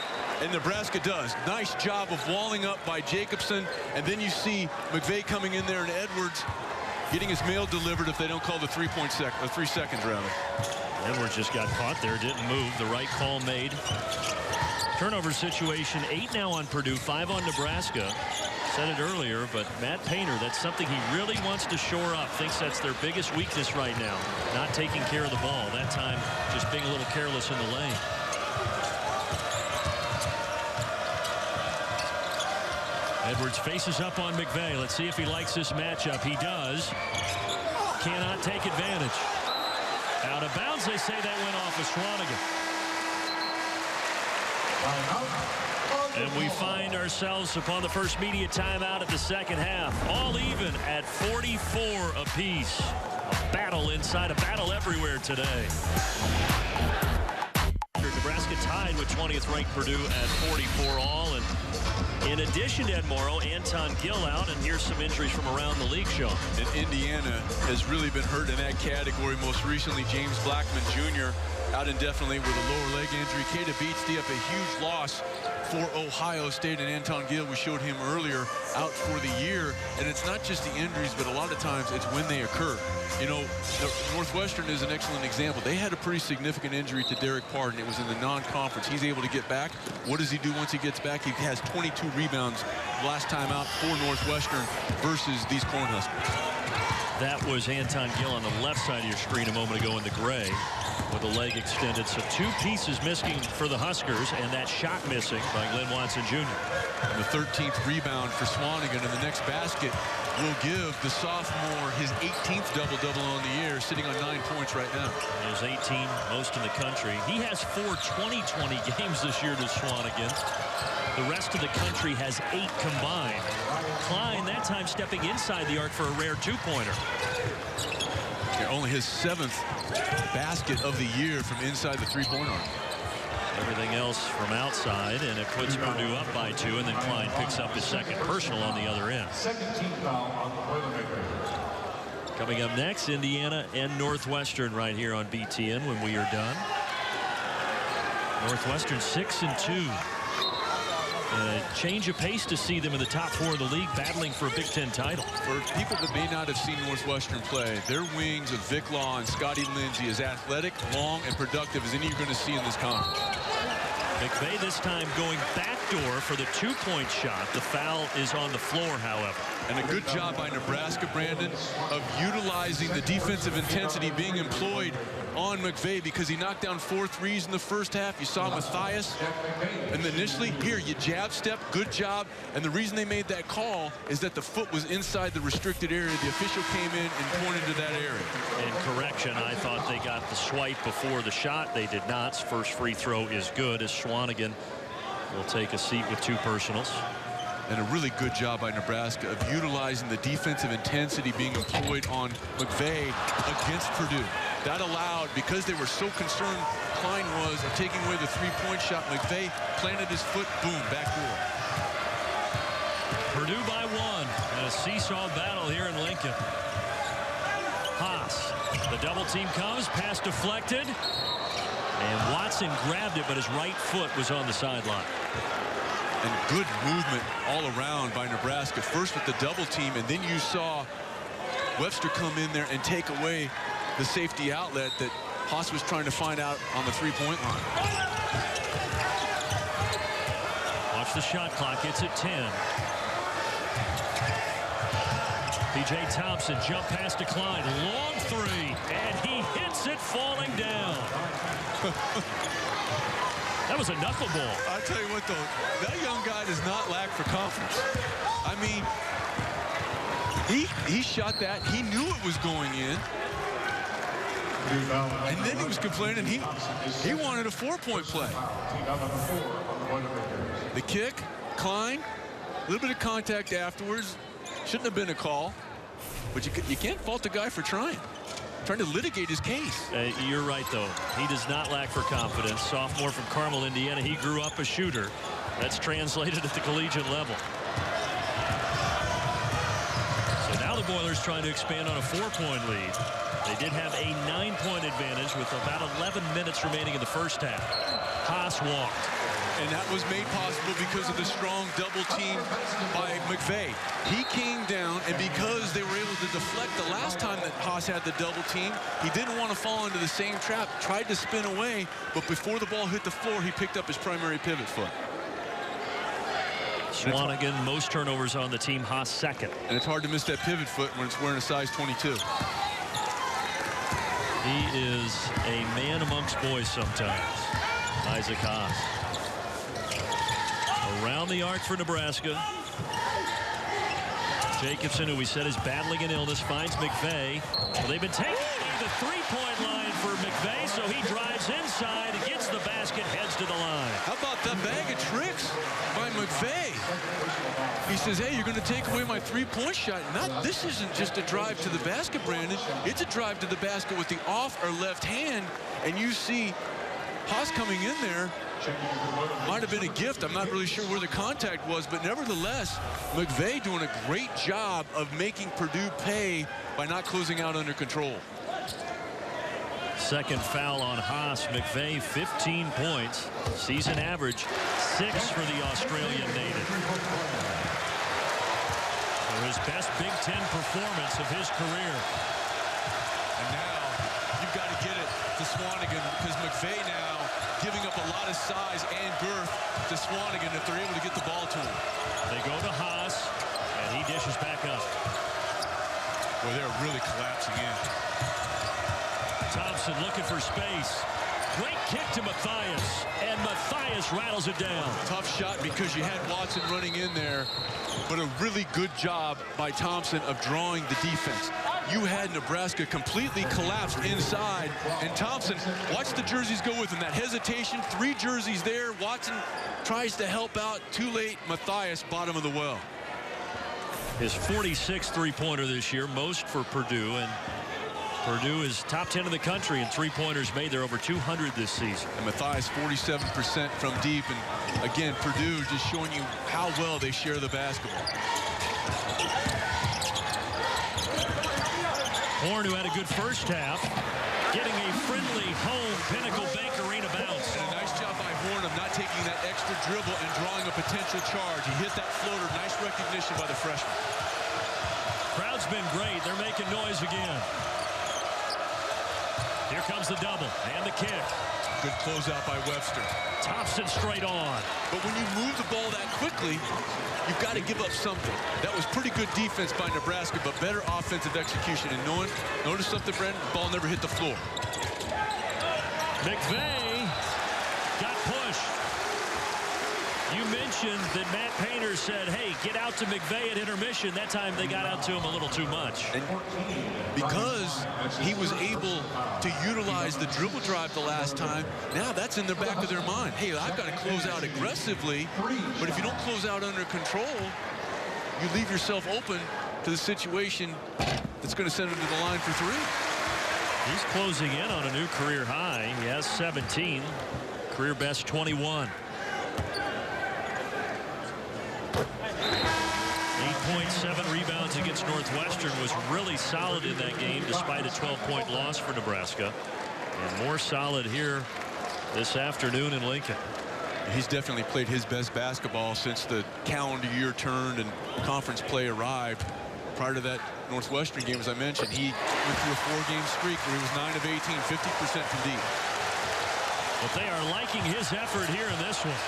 And Nebraska does. Nice job of walling up by Jacobson. And then you see McVay coming in there, and Edwards getting his mail delivered if they don't call the 3 seconds rather. Edwards just got caught there, didn't move. The right call made. Turnover situation, 8 now on Purdue, 5 on Nebraska. Said it earlier, but Matt Painter, that's something he really wants to shore up. Thinks that's their biggest weakness right now. Not taking care of the ball. That time just being a little careless in the lane. Edwards faces up on McVay. Let's see if he likes this matchup. He does. Cannot take advantage. Out of bounds, they say that went off of Swanigan. And we find ourselves upon the first media timeout of the second half. All even at 44 apiece. A battle inside, a battle everywhere today. Nebraska tied with 20th ranked Purdue at 44 all. And in addition to Ed Morrow, Anton Gill out, and here's some injuries from around the league, Sean. And Indiana has really been hurt in that category. Most recently, James Blackman Jr. out indefinitely with a lower leg injury. Kata Beats up a huge loss for Ohio State. And Anton Gill, we showed him earlier, out for the year. And it's not just the injuries, but a lot of times it's when they occur. You know, Northwestern is an excellent example. They had a pretty significant injury to Derek Pardon. It was in the non-conference. He's able to get back. What does he do once he gets back? He has 22 rebounds last time out for Northwestern versus these Cornhuskers. That was Anton Gill on the left side of your screen a moment ago in the gray with a leg extended. So 2 pieces missing for the Huskers, and that shot missing by Glenn Watson Jr. And the 13th rebound for Swanigan, and the next basket will give the sophomore his 18th double-double on the year, sitting on 9 points right now. There's 18, most in the country. He has 4 20-20 games this year to Swanigan. The rest of the country has 8 combined. Klein that time stepping inside the arc for a rare 2-pointer. Only his 7th basket of the year from inside the 3-point arc. Everything else from outside, and it puts Purdue up by 2, and then Klein picks up his 2nd personal on the other end. Second team foul on the Boilermakers. Coming up next, Indiana and Northwestern right here on BTN when we are done. Northwestern 6-2. A change of pace to see them in the top 4 of the league battling for a Big Ten title. For people that may not have seen Northwestern play, their wings of Vic Law and Scotty Lindsey is athletic, long, and productive as any you're going to see in this conference. McVay this time going backdoor for the 2-point shot. The foul is on the floor, however. And a good job by Nebraska, Brandon, of utilizing the defensive intensity being employed on McVay, because he knocked down 4 threes in the first half. You saw Matthias, and initially, here, you jab step, good job. And the reason they made that call is that the foot was inside the restricted area. The official came in and pointed to that area. And correction, I thought they got the swipe before the shot. They did not. First free throw is good, as Swanigan will take a seat with 2 personals. And a really good job by Nebraska of utilizing the defensive intensity being employed on McVay against Purdue. That allowed, because they were so concerned Klein was of taking away the 3-point shot, McVay planted his foot, boom, backdoor. Purdue by 1 in a seesaw battle here in Lincoln. Haas, the double team comes, pass deflected, and Watson grabbed it, but his right foot was on the sideline. And good movement all around by Nebraska. First with the double team, and then you saw Webster come in there and take away the safety outlet that Haas was trying to find out on the 3-point line. Watch the shot clock. It's at 10. P.J. Thompson jump pass to Klein. Long 3, and he hits it falling down. That was a knuckleball. I tell you what, though, that young guy does not lack for confidence. I mean, he shot that. He knew it was going in. And then he was complaining he wanted a 4-point play. The kick, Klein, a little bit of contact afterwards. Shouldn't have been a call. But you can't fault the guy for trying to litigate his case. You're right, though. He does not lack for confidence. Sophomore from Carmel, Indiana. He grew up a shooter. That's translated at the collegiate level. So now the Boilers trying to expand on a 4-point lead. They did have a 9-point advantage with about 11 minutes remaining in the first half. Haas walked. And that was made possible because of the strong double team by McVay. He came down, and because they were able to deflect the last time that Haas had the double team, he didn't want to fall into the same trap, tried to spin away, but before the ball hit the floor, he picked up his primary pivot foot. Swanigan, most turnovers on the team, Haas 2nd. And it's hard to miss that pivot foot when it's wearing a size 22. He is a man amongst boys sometimes, Isaac Haas. Around the arc for Nebraska. Jacobson, who we said is battling an illness, finds McVay. Well, they've been taking the 3-point line for McVay, so he drives inside, gets the basket, heads to the line. How about that bag of tricks by McVay? He says, hey, you're going to take away my 3-point shot. This isn't just a drive to the basket, Brandon. It's a drive to the basket with the off or left hand, and you see Haas coming in there. Might have been a gift. I'm not really sure where the contact was, but nevertheless, McVay doing a great job of making Purdue pay by not closing out under control. Second foul on Haas. McVay, 15 points. Season average, for the Australian native. For his best Big Ten performance of his career. And now you've got to get it to Swanigan, because McVay now giving up a lot of size and girth to Swanigan if they're able to get the ball to him. They go to Haas, and he dishes back up. Boy, they're really collapsing in. Thompson looking for space. Great kick to Matthias, and Matthias rattles it down. Tough shot because you had Watson running in there, but a really good job by Thompson of drawing the defense. You had Nebraska completely collapsed inside, and Thompson, watch the jerseys go with him. That hesitation, 3 jerseys there. Watson tries to help out. Too late. Matthias, bottom of the well. His 46th three-pointer this year, most for Purdue, and Purdue is top 10 in the country in three-pointers made. They're over 200 this season. And Matthias 47% from deep, and again Purdue just showing you how well they share the basketball. Horn, who had a good first half, getting a friendly home Pinnacle Bank Arena bounce. And a nice job by Horn of not taking that extra dribble and drawing a potential charge. He hit that floater. Nice recognition by the freshman. Crowd's been great. They're making noise again. Here comes the double and the kick. Good closeout by Webster. Thompson straight on. But when you move the ball that quickly, you've got to give up something. That was pretty good defense by Nebraska, but better offensive execution. And notice something, Brandon? The ball never hit the floor. McVay got pushed. You mentioned that Matt Painter said, hey, get out to McVay at intermission. That time they got out to him a little too much. And because he was able to utilize the dribble drive the last time, now that's in the back of their mind. Hey, I've got to close out aggressively, but if you don't close out under control, you leave yourself open to the situation that's going to send him to the line for 3. He's closing in on a new career high. He has 17, career best 21. 8.7 rebounds against Northwestern, was really solid in that game despite a 12-point loss for Nebraska. And more solid here this afternoon in Lincoln. He's definitely played his best basketball since the calendar year turned and conference play arrived. Prior to that Northwestern game, as I mentioned, he went through a 4-game streak where he was 9 of 18, 50% from deep. But they are liking his effort here in this one.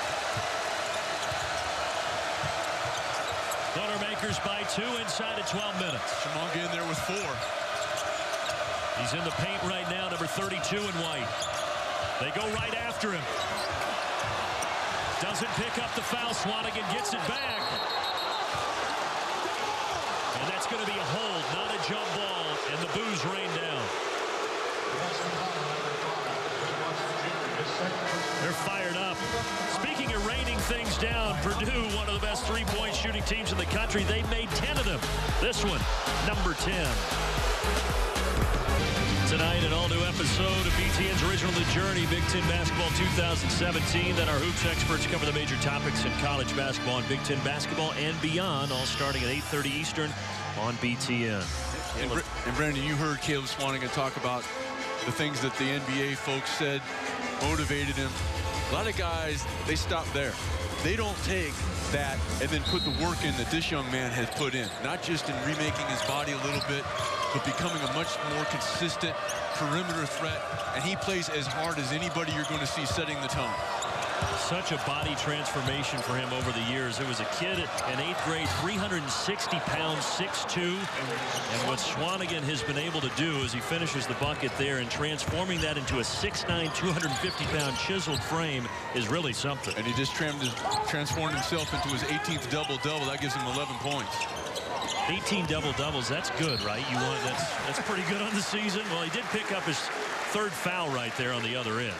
Boilermakers by 2 inside of 12 minutes. Chimanga in there with 4. He's in the paint right now, number 32 in white. They go right after him. Doesn't pick up the foul. Swanigan gets it back. And that's going to be a hold, not a jump ball. And the boos rain down. They're fired up. Speaking of raining things down, Purdue, one of the best three-point shooting teams in the country. They've made 10 of them. This one, number 10. Tonight, an all-new episode of BTN's original The Journey, Big Ten Basketball 2017. Then our hoops experts cover the major topics in college basketball and Big Ten basketball and beyond, all starting at 8:30 Eastern on BTN. And Brandon, you heard Caleb Swanigan talk about the things that the NBA folks said motivated him. A lot of guys, they stop there. They don't take that and then put the work in that this young man has put in. Not just in remaking his body a little bit, but becoming a much more consistent perimeter threat. And he plays as hard as anybody you're going to see setting the tone. Such a body transformation for him over the years. It was a kid in 8th grade, 360 pounds, 6'2". And what Swanigan has been able to do as he finishes the bucket there and transforming that into a 6'9", 250-pound chiseled frame is really something. And he just transformed himself into his 18th double-double. That gives him 11 points. 18 double-doubles, that's good, right? That's pretty good on the season. Well, he did pick up his 3rd foul right there on the other end.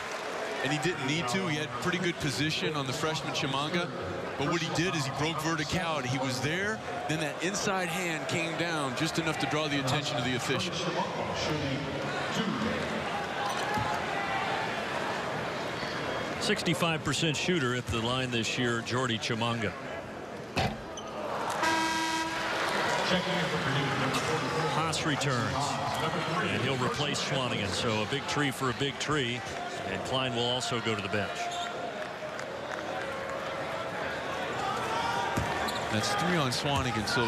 And he didn't need to. He had pretty good position on the freshman Chimanga. But what he did is he broke verticality. He was there, then that inside hand came down just enough to draw the attention of the official. 65% shooter at the line this year, Jordy Chimanga. Haas returns, and he'll replace Swanigan. So a big tree for a big tree. And Klein will also go to the bench. That's 3 on Swanigan. So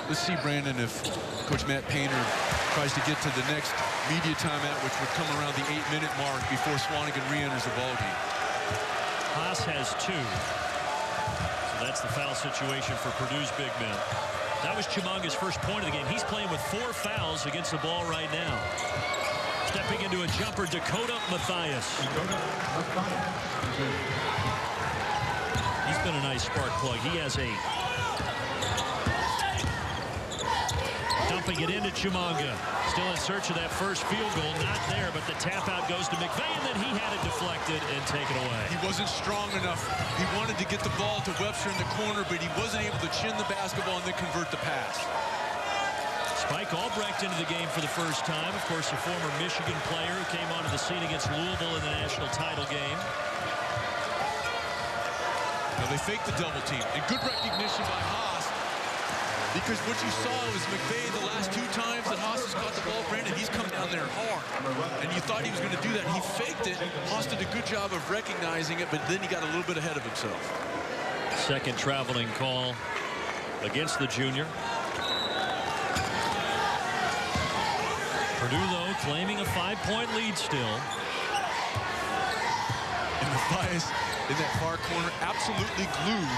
let's see, Brandon, if Coach Matt Painter tries to get to the next media timeout, which would come around the 8-minute mark before Swanigan re-enters the ballgame. Haas has 2. So that's the foul situation for Purdue's big men. That was Chimanga's first point of the game. He's playing with 4 fouls against the ball right now. Stepping into a jumper, Dakota Mathias. He's been a nice spark plug. He has 8. Dumping it into Chimanga. Still in search of that first field goal. Not there, but the tap out goes to McVeigh, and then he had it deflected and taken away. He wasn't strong enough. He wanted to get the ball to Webster in the corner, but he wasn't able to chin the basketball and then convert the pass. Spike Albrecht into the game for the first time. Of course, a former Michigan player who came onto the scene against Louisville in the national title game. Now they faked the double team, and good recognition by Haas, because what you saw was McVeigh the last 2 times that Haas has caught the ball, Brandon, he's come down there hard, and you thought he was going to do that. He faked it. Haas did a good job of recognizing it, but then he got a little bit ahead of himself. Second traveling call against the junior. Purdue, though, claiming a 5-point lead still. And Mathias in that far corner, absolutely glued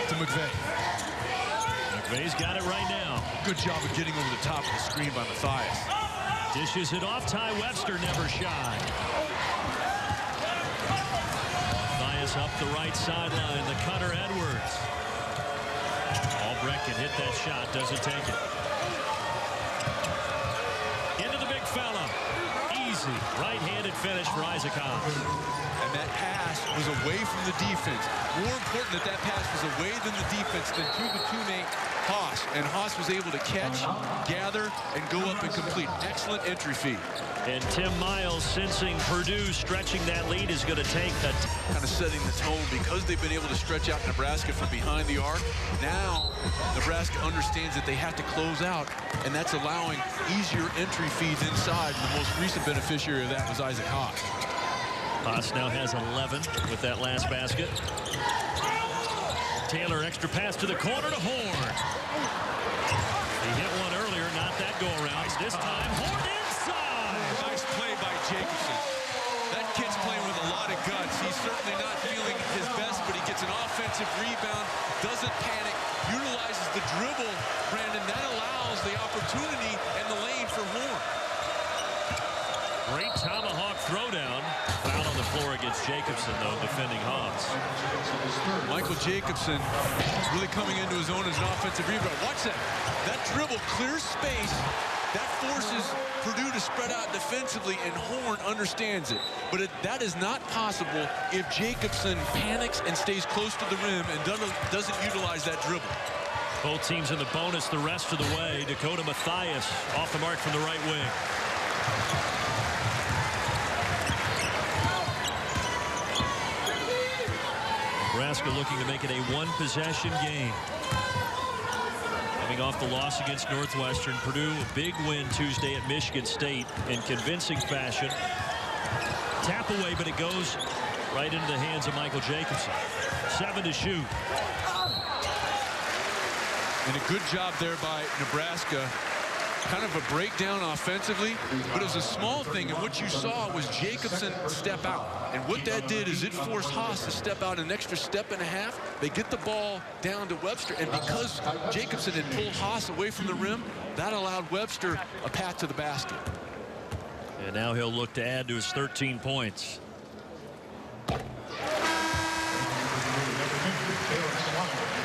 to McVeigh. McVeigh's got it right now. Good job of getting over the top of the screen by Mathias. Dishes it off. Ty Webster never shy. Mathias up the right sideline. The cutter, Edwards. Albrecht can hit that shot. Doesn't take it. Into the big fella. Easy. Right-handed finish for Isaac Haas. And that pass was away from the defense. More important that pass was away than the defense than to the teammate Haas. And Haas was able to catch, gather, and go up and complete. Excellent entry feed. And Tim Miles, sensing Purdue stretching that lead, is going to take that. Kind of setting the tone because they've been able to stretch out Nebraska from behind the arc. Now, Nebraska understands that they have to close out, and that's allowing easier entry feeds inside. And the most recent beneficiary of that was Isaac Haas. Haas now has 11 with that last basket. Taylor, extra pass to the corner to Horn. He hit one earlier, not that go-around. This time, Horn inside. Nice play by Jacobson. That kid's playing with a lot of guts. He's certainly not feeling his best, but he gets an offensive rebound, doesn't panic, utilizes the dribble, Brandon. That allows the opportunity and the lane for Horn. Great tomahawk throwdown. Foul on the floor against Jacobson, though, defending Haas. Michael Jacobson really coming into his own as an offensive rebound. Watch that. That dribble clears space. That forces Purdue to spread out defensively, and Horn understands it. But that is not possible if Jacobson panics and stays close to the rim and doesn't utilize that dribble. Both teams in the bonus the rest of the way. Dakota Mathias off the mark from the right wing. Nebraska looking to make it a 1-possession game. Coming off the loss against Northwestern, Purdue a big win Tuesday at Michigan State in convincing fashion. Tap away, but it goes right into the hands of Michael Jacobson. 7 to shoot. And a good job there by Nebraska. Kind of a breakdown offensively, but it was a small thing, and what you saw was Jacobson step out. And what that did is it forced Haas to step out an extra step and a half. They get the ball down to Webster, and because Jacobson had pulled Haas away from the rim, that allowed Webster a path to the basket. And now he'll look to add to his 13 points.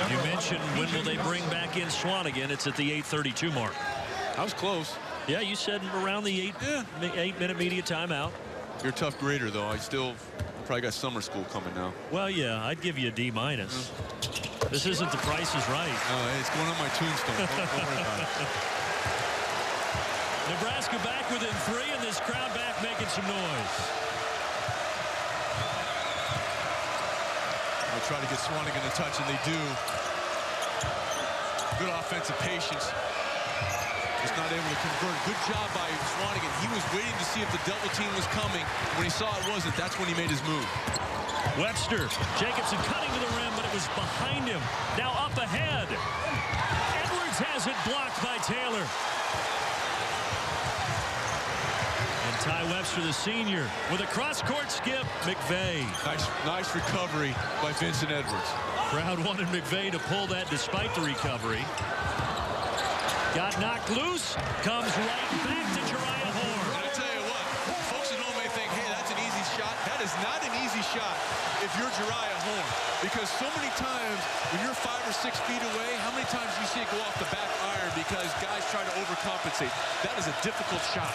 You mentioned when will they bring back in Swanigan? It's at the 8:32 mark. I was close. Yeah, you said around the 8-minute media timeout. You're a tough grader, though. I still probably got summer school coming now. Well, yeah, I'd give you a D-. This isn't The Price is Right. Hey, it's going on my tombstone. Don't worry about it. Nebraska back within 3, and this crowd back making some noise. They'll try to get Swanigan to touch, and they do. Good offensive patience. Just not able to convert. Good job by Swanigan. He was waiting to see if the double team was coming. When he saw it wasn't, that's when he made his move. Webster, Jacobson cutting to the rim, but it was behind him. Now up ahead. Edwards has it blocked by Taylor. And Ty Webster, the senior, with a cross-court skip. McVeigh. Nice recovery by Vincent Edwards. Crowd wanted McVeigh to pull that despite the recovery. Got knocked loose. Comes right back to Jariah Horn. And I tell you what, folks at home may think, hey, that's an easy shot. That is not an easy shot if you're Jariah Horn. Because so many times when you're 5 or 6 feet away, how many times do you see it go off the back iron because guys try to overcompensate? That is a difficult shot.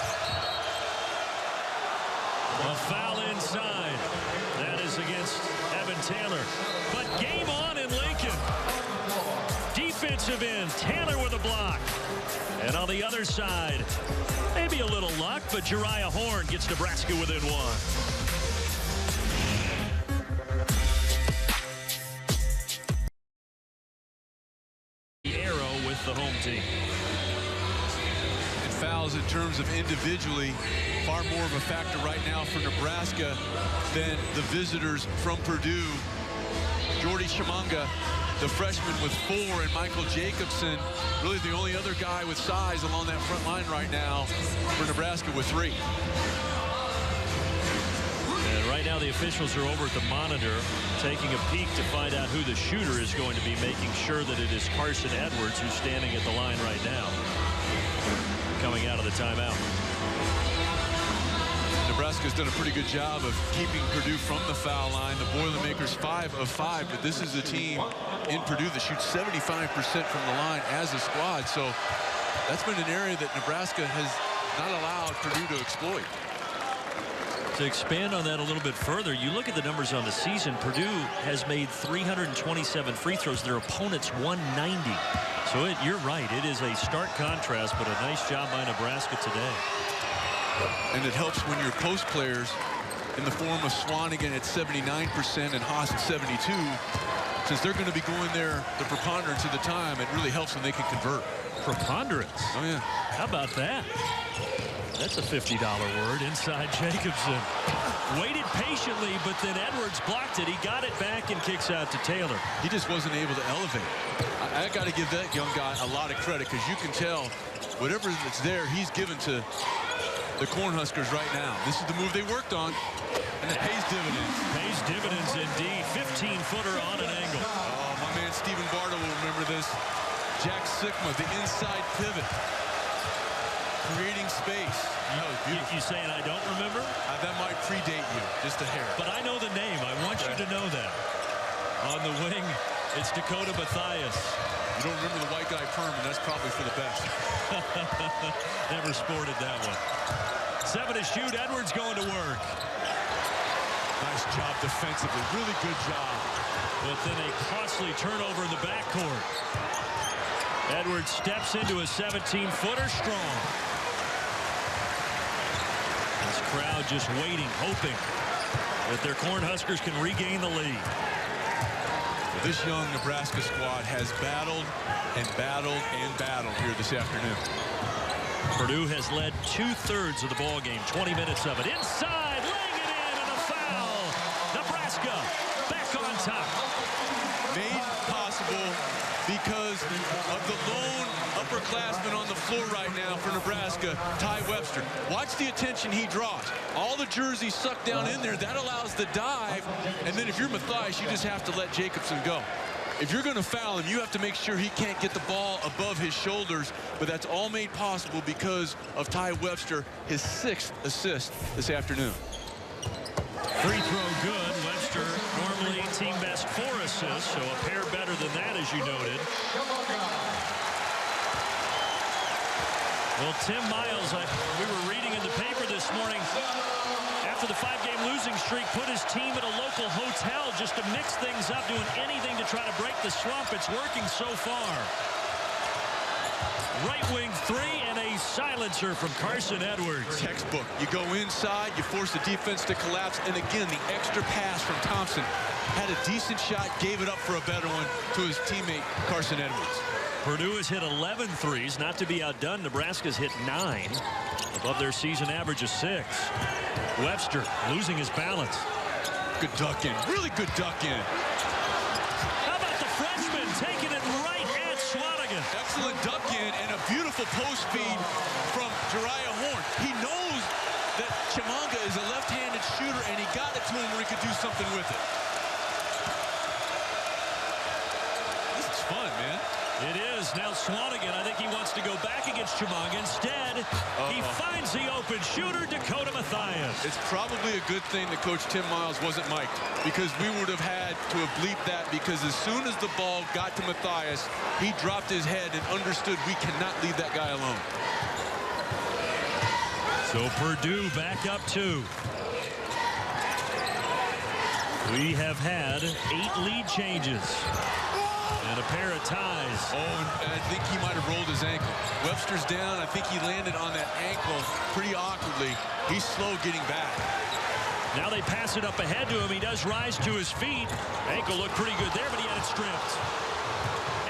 A foul inside. That is against Evan Taylor. But game on in Lincoln. Defensive end. Taylor with a block. And on the other side, maybe a little luck, but Jariah Horn gets Nebraska within one. Arrow with the home team. And fouls in terms of individually, far more of a factor right now for Nebraska than the visitors from Purdue. Jordy Chimanga, the freshman, with 4, and Michael Jacobson, really the only other guy with size along that front line right now for Nebraska with 3. And right now the officials are over at the monitor taking a peek to find out who the shooter is going to be, making sure that it is Carson Edwards who's standing at the line right now, coming out of the timeout. Nebraska's done a pretty good job of keeping Purdue from the foul line. The Boilermakers 5 of 5, but this is a team in Purdue that shoots 75% from the line as a squad. So that's been an area that Nebraska has not allowed Purdue to exploit. To expand on that a little bit further, you look at the numbers on the season. Purdue has made 327 free throws. Their opponents 190. So you're right. It is a stark contrast, but a nice job by Nebraska today. And it helps when your post players, in the form of Swanigan at 79% and Haas at 72, since they're going to be going there the preponderance of the time, it really helps when they can convert. Preponderance? Oh, yeah. How about that? That's a $50 word. Inside Jacobson. Waited patiently, but then Edwards blocked it. He got it back and kicks out to Taylor. He just wasn't able to elevate. I got to give that young guy a lot of credit, because you can tell whatever that's there, he's given to the Cornhuskers right now. This is the move they worked on, and it pays dividends. Pays dividends indeed. 15-footer on an angle. Oh, my man Stephen Barta will remember this. Jack Sikma, the inside pivot, creating space. You saying I don't remember? That might predate you, just a hair. But I know the name. I want you to know that. On the wing, it's Dakota Mathias. You don't remember the white guy perm, and that's probably for the best. Never sported that one. 7 to shoot. Edwards going to work. Nice job defensively. Really good job. But then a costly turnover in the backcourt. Edwards steps into a 17-footer strong. This crowd just waiting, hoping that their Cornhuskers can regain the lead. This young Nebraska squad has battled and battled and battled here this afternoon. Purdue has led 2/3 of the ball game, 20 minutes of it. Inside, laying it in, and a foul. Nebraska back on top. Made possible because of the lone upperclassman on the floor right now for Nebraska, Ty Webster. Watch the attention he draws. All the jerseys sucked down in there. That allows the dive. And then if you're Mathias, you just have to let Jacobson go. If you're going to foul him, you have to make sure he can't get the ball above his shoulders. But that's all made possible because of Ty Webster, his 6th assist this afternoon. Free throw good. Webster normally team best 4 assists, so a pair better than that, as you noted. Well, Tim Miles, we were reading in the paper this morning, after the 5-game losing streak, put his team at a local hotel just to mix things up, doing anything to try to break the slump. It's working so far. Right wing 3 and a silencer from Carson Edwards. Textbook. You go inside, you force the defense to collapse, and again, the extra pass from Thompson. Had a decent shot, gave it up for a better one to his teammate, Carson Edwards. Purdue has hit 11 threes, not to be outdone. Nebraska's hit 9, above their season average of 6. Webster losing his balance. Good duck in. Really good duck in. How about the freshman taking it right at Swanigan? Excellent duck in and a beautiful post feed from Jariah Horn. He knows that Chimanga is a left-handed shooter, and he got it to him where he could do something with it. This is fun, man. It is. Now Swanigan, I think he wants to go back against Chimanga. Instead, he finds the open shooter, Dakota Mathias. It's probably a good thing that Coach Tim Miles wasn't mic'd, because we would have had to have bleeped that, because as soon as the ball got to Mathias, he dropped his head and understood we cannot leave that guy alone. So Purdue back up 2. We have had 8 lead changes and a pair of ties. Oh, and I think he might have rolled his ankle. Webster's down. I think he landed on that ankle pretty awkwardly. He's slow getting back. Now they pass it up ahead to him. He does rise to his feet. Ankle looked pretty good there, but he had it stripped.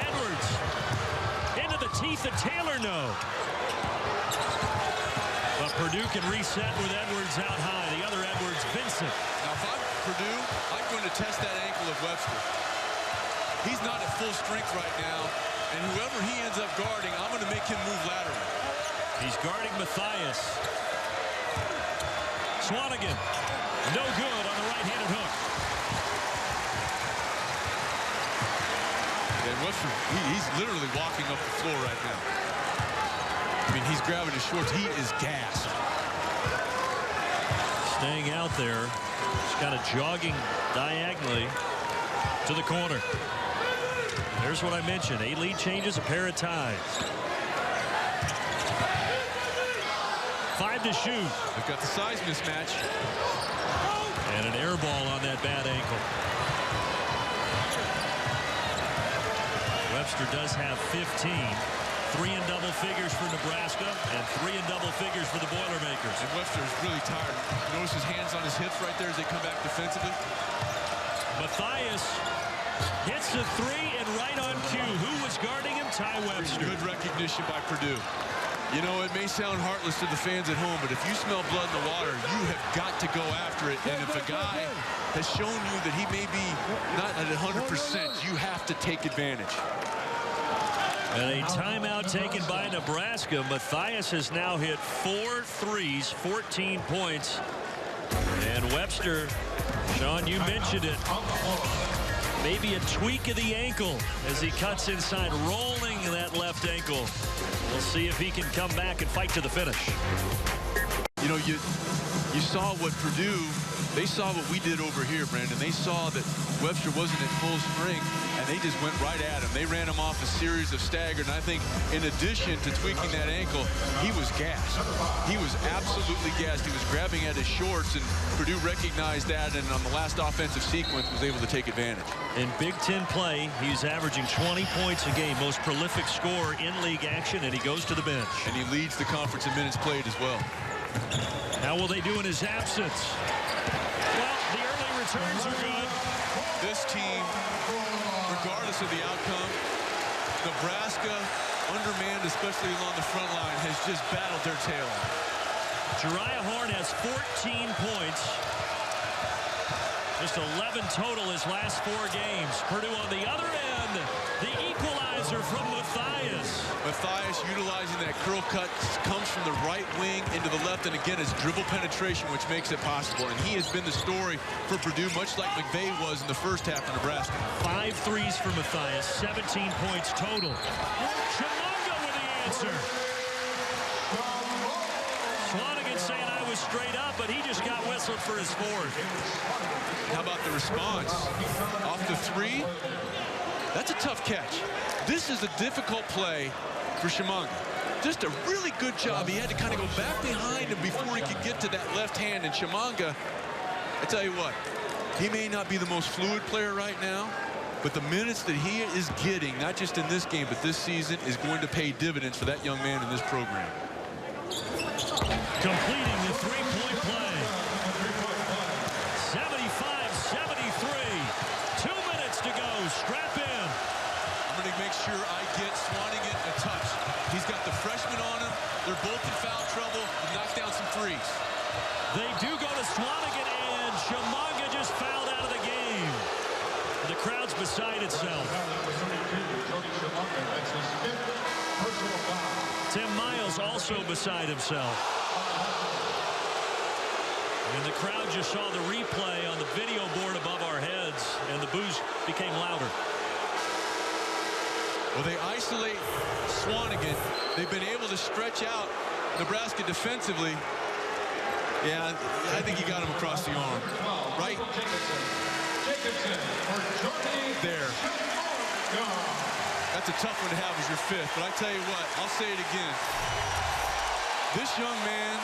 Edwards into the teeth of Taylor, no. But Purdue can reset with Edwards out high. The other Edwards, Vincent. Now, if I'm Purdue, I'm going to test that ankle of Webster. He's not at full strength right now, and whoever he ends up guarding, I'm going to make him move laterally. He's guarding Mathias. Swanigan, no good on the right-handed hook. And Webster, he's literally walking up the floor right now. I mean, he's grabbing his shorts. He is gassed. Staying out there. He's kind of jogging diagonally to the corner. There's what I mentioned. 8 lead changes, a pair of ties. 5 to shoot. They've got the size mismatch. And an air ball on that bad ankle. Webster does have 15. 3 in double figures for Nebraska and 3 in double figures for the Boilermakers. And Webster is really tired. Notice his hands on his hips right there as they come back defensively. Mathias hits the 3 and right on cue. Who was guarding him? Ty Webster. Good recognition by Purdue. You know, it may sound heartless to the fans at home, but if you smell blood in the water, you have got to go after it. And if a guy has shown you that he may be not at 100%, you have to take advantage. And a timeout taken by Nebraska. Mathias has now hit 4 threes, 14 points. And Webster, Sean, you mentioned it. Maybe a tweak of the ankle as he cuts inside, rolling that left ankle. We'll see if he can come back and fight to the finish. You know, you saw what Purdue, they saw what we did over here, Brandon. They saw that Webster wasn't at full strength, and they just went right at him. They ran him off a series of staggered, and I think in addition to tweaking that ankle, he was gassed. He was absolutely gassed. He was grabbing at his shorts, and Purdue recognized that, and on the last offensive sequence was able to take advantage. In Big Ten play, he's averaging 20 points a game, most prolific scorer in league action, and he goes to the bench. And he leads the conference in minutes played as well. How will they do in his absence? Well, the early returns are good. This team, regardless of the outcome, Nebraska, undermanned, especially along the front line, has just battled their tail off. Jariah Horn has 14 points. Just 11 total his last 4 games. Purdue on the other end, the equalizer from Mathias. Mathias utilizing that curl cut, comes from the right wing into the left, and again it's dribble penetration which makes it possible, and he has been the story for Purdue, much like McVay was in the first half of Nebraska. 5 threes for Mathias, 17 points total. Chimanga with the answer. Swanigan saying I was straight up, but he just got whistled for his 4th. How about the response? Off the 3, that's a tough catch. This is a difficult play for Chimanga. Just a really good job. He had to kind of go back behind him before he could get to that left hand. And Chimanga, I tell you what, he may not be the most fluid player right now, but the minutes that he is getting, not just in this game, but this season, is going to pay dividends for that young man in this program. Completing the 3-point play. 75-73. 2 minutes to go. Strap in. I'm going to make sure I get Swanigan a touch. He's got the freshman on him. They're both in foul trouble. Knock down some threes. They do go to Swanigan, and Chimanga just fouled beside itself. Tim Miles also beside himself. And the crowd just saw the replay on the video board above our heads, and the boos became louder. Well, they isolate Swanigan. They've been able to stretch out Nebraska defensively. Yeah, I think he got him across the arm. Right there. That's a tough one to have as your fifth, but I tell you what, I'll say it again. This young man,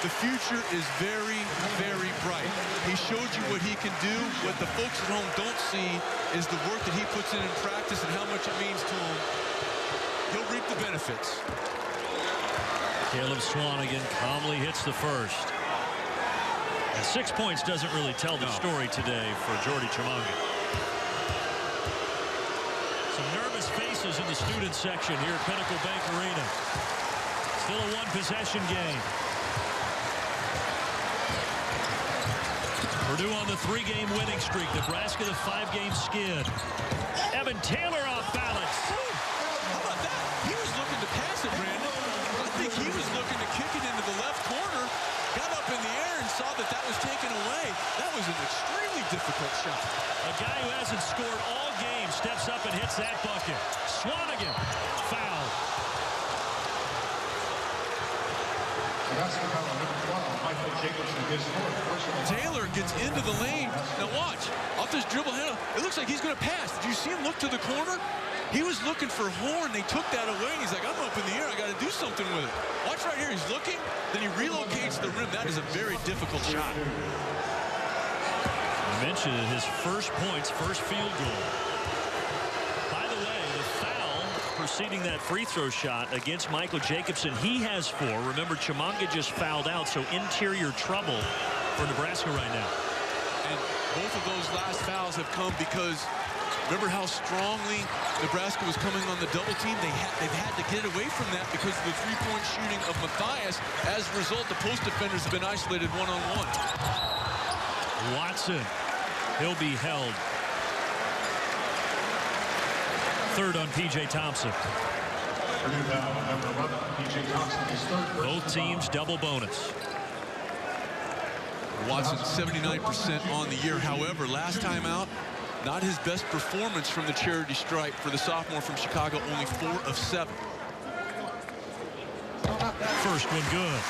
the future is very, very bright. He showed you what he can do. What the folks at home don't see is the work that he puts in practice and how much it means to him. He'll reap the benefits. Caleb Swanigan calmly hits the first. And 6 points doesn't really tell the story today for Jordy Chimanga. Some nervous faces in the student section here at Pinnacle Bank Arena. Still a one-possession game. Purdue on the 3-game winning streak. Nebraska the 5-game skid. Evan Taylor off balance. How about that? He was looking to pass it, Brandon. I think he was looking to kick it into the left corner. Got up in the air and saw that that was taken away. That was an extremely difficult shot. A guy who hasn't scored all game steps up and hits that bucket. Swanigan foul. Taylor gets into the lane. Now watch. Off this dribble handle. It looks like he's going to pass. Did you see him look to the corner? He was looking for Horn. They took that away. And he's like, I'm up in the air. I got to do something with it. Watch right here. He's looking. Then he relocates the rim. That is a very difficult shot. I mentioned his first points, first field goal. By the way, the foul preceding that free throw shot against Michael Jacobson, he has 4. Remember, Chimanga just fouled out, so interior trouble for Nebraska right now. And both of those last fouls have come because remember how strongly Nebraska was coming on the double team? They've had to get away from that because of the three-point shooting of Matthias. As a result, the post defenders have been isolated one-on-one. Watson, he'll be held. Third on P.J. Thompson. Both teams double bonus. Watson 79% on the year. However, last time out, not his best performance from the charity stripe for the sophomore from Chicago, only 4 of 7. First one good.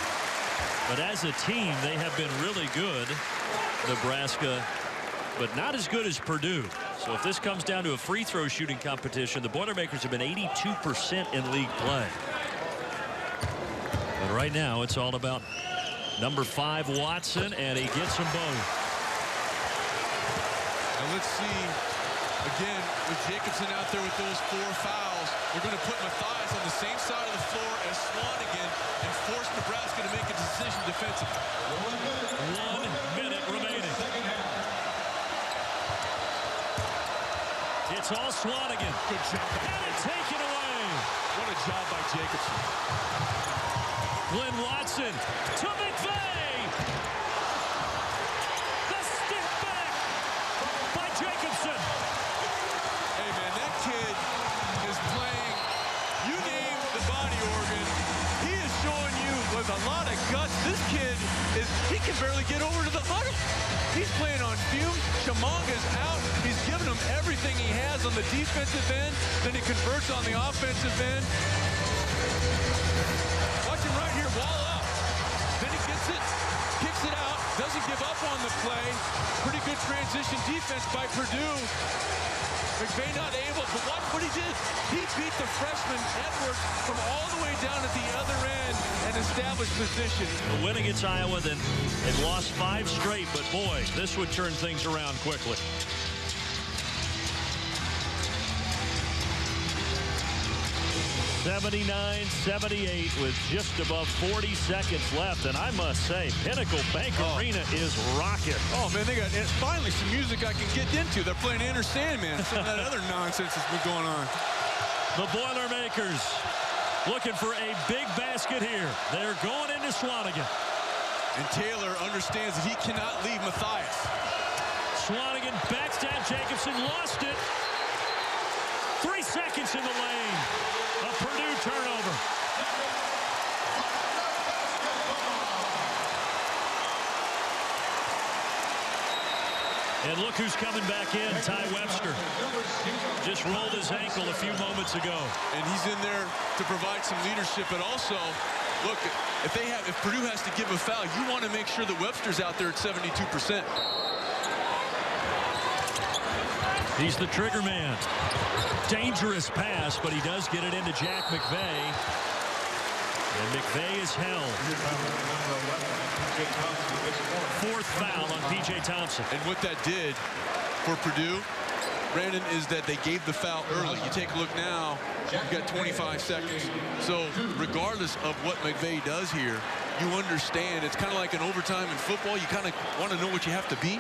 But as a team, they have been really good, Nebraska, but not as good as Purdue. So if this comes down to a free throw shooting competition, the Boilermakers have been 82% in league play. But right now, it's all about number 5, Watson, and he gets them both. And let's see, again, with Jacobson out there with those 4 fouls, they're going to put Matthias on the same side of the floor as Swanigan and force Nebraska to make a decision defensively. 1 minute remaining. It's all Swanigan. Good job. And it's taken away. What a job by Jacobson. Glenn Watson to McVeigh. The step back by Jacobson. Hey, man, that kid is playing. You name the body organ. He is showing you with a lot of guts. This kid he can barely get over to the huddle. He's playing on fumes. Chimanga's out. He's giving him everything he has on the defensive end. Then he converts on the offensive end. Watch him right here, wall up. Then he gets it, kicks it out, doesn't give up on the play. Pretty good transition defense by Purdue. McVeigh not able, but watch what he did. He beat the freshman Edwards from all the way down at the other end and established position. The win against Iowa, then they've lost 5 straight, but boy, this would turn things around quickly. (79-78) with just above 40 seconds left, and I must say, Pinnacle Bank Arena is rocking. Oh man, they got finally some music I can get into. They're playing Enter Sandman. Some of that other nonsense has been going on. The Boilermakers looking for a big basket here. They're going into Swanigan. And Taylor understands that he cannot leave Matthias. Swanigan backs down Jacobson, lost it. 3 seconds in the lane. A Purdue turnover. And look who's coming back in, Ty Webster. Just rolled his ankle a few moments ago. And he's in there to provide some leadership, but also, look, if Purdue has to give a foul, you want to make sure that Webster's out there at 72%. He's the trigger man. Dangerous pass, but he does get it into Jack McVay. And McVay is held. 4th foul on P.J. Thompson. And what that did for Purdue, Brandon, is that they gave the foul early. You take a look now, you've got 25 seconds. So regardless of what McVay does here, you understand it's kind of like an overtime in football. You kind of want to know what you have to beat.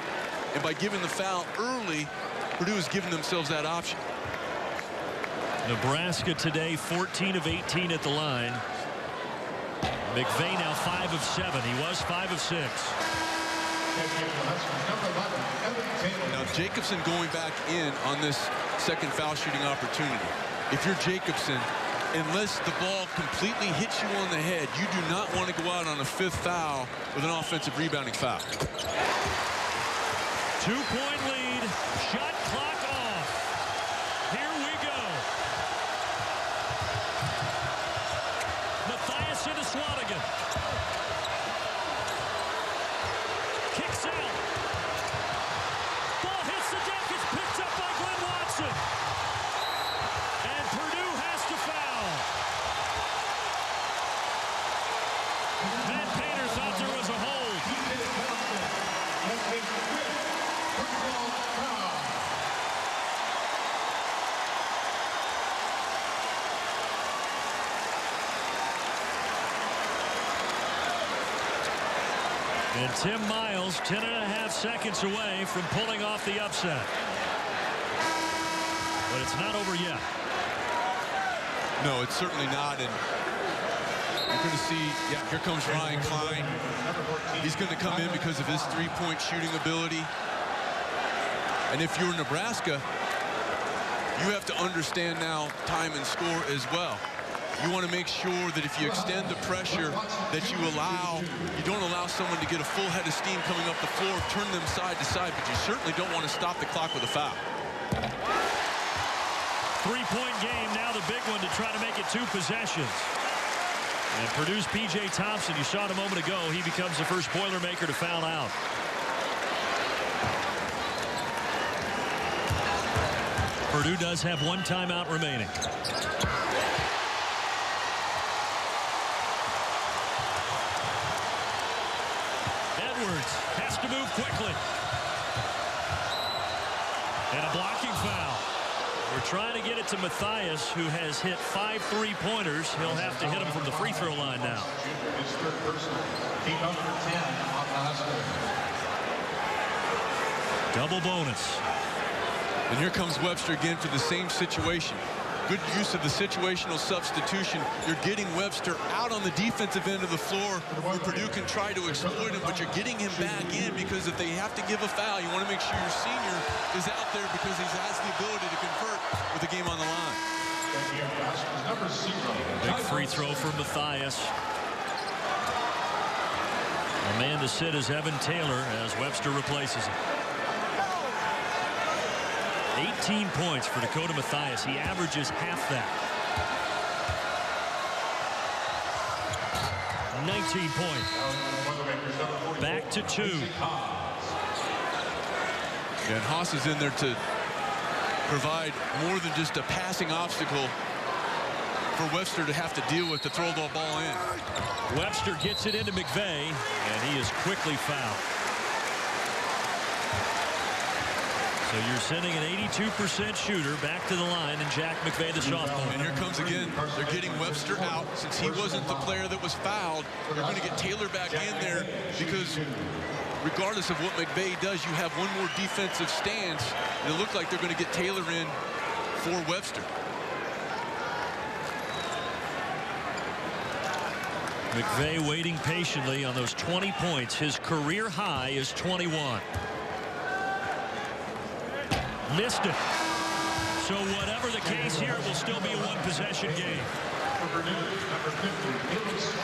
And by giving the foul early, Purdue is giving themselves that option. Nebraska today 14 of 18 at the line. McVay now 5 of 7. He was 5 of 6. Now Jacobson going back in on this second foul shooting opportunity. If you're Jacobson, unless the ball completely hits you on the head, you do not want to go out on a 5th foul with an offensive rebounding foul. 2-point lead. Shot clock off. Here we go. Matthias into Swanigan. Kicks out. Ball hits the deck. It's picked up by Glenn Watson. And Purdue has to foul. Matt Painter thought there was a hold. And Tim Miles, 10.5 seconds away from pulling off the upset. But it's not over yet. No, it's certainly not. And you're going to see, yeah, here comes Ryan Klein. He's going to come in because of his 3-point shooting ability. And if you're Nebraska, you have to understand now time and score as well. You want to make sure that if you extend the pressure that you don't allow someone to get a full head of steam coming up the floor, turn them side to side, but you certainly don't want to stop the clock with a foul. 3-point game, now the big one to try to make it 2 possessions. And Purdue's P.J. Thompson, you saw it a moment ago, he becomes the first Boilermaker to foul out. Purdue does have 1 timeout remaining. Has to move quickly. And a blocking foul. We're trying to get it to Matthias, who has hit 5 3-pointers. He'll have to hit them from the free throw line now. His 3rd personal. Team number 10 on the Huskers. Double bonus. And here comes Webster again for the same situation. Good use of the situational substitution. You're getting Webster out on the defensive end of the floor where Purdue can try to exploit him, but you're getting him back in because if they have to give a foul, you want to make sure your senior is out there because he has the ability to convert with the game on the line. Big free throw for Matthias. The man to sit is Evan Taylor as Webster replaces him. 18 points for Dakota Matthias. He averages half that. 19 points. Back to 2. And Haas is in there to provide more than just a passing obstacle for Webster to have to deal with to throw the ball in. Webster gets it into McVay, and he is quickly fouled. So you're sending an 82% shooter back to the line, and Jack McVay, the sophomore. And here comes again, they're getting Webster out. Since he wasn't the player that was fouled, they're going to get Taylor back in there because regardless of what McVay does, you have one more defensive stance. And it looked like they're going to get Taylor in for Webster. McVay waiting patiently on those 20 points. His career high is 21. Missed it. So whatever the case here, it will still be a one-possession game.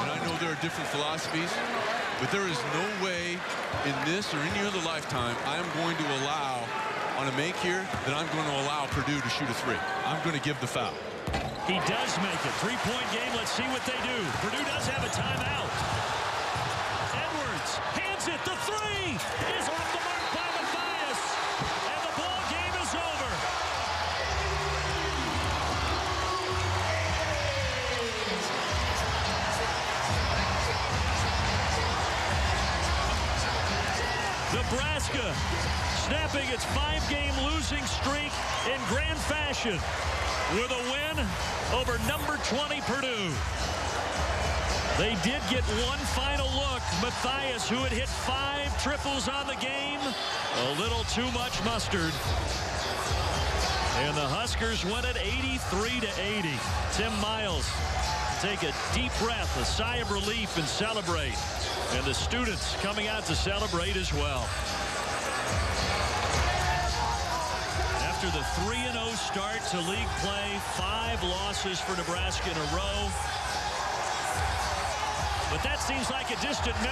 And I know there are different philosophies, but there is no way in this or any other lifetime I'm going to allow, on a make here, that I'm going to allow Purdue to shoot a three. I'm going to give the foul. He does make it. Three-point game. Let's see what they do. Purdue does have a timeout. Edwards hands it. The three is off the mark by Matthias. And the ball game is over. Nebraska snapping its 5-game losing streak in grand fashion with a win over number 20 Purdue. They did get one final look. Matthias, who had hit 5 triples on the game, a little too much mustard. And the Huskers won it 83-80. Tim Miles take a deep breath, a sigh of relief, and celebrate. And the students coming out to celebrate as well. After the 3-0 start to league play, 5 losses for Nebraska in a row. But that seems like a distant memory.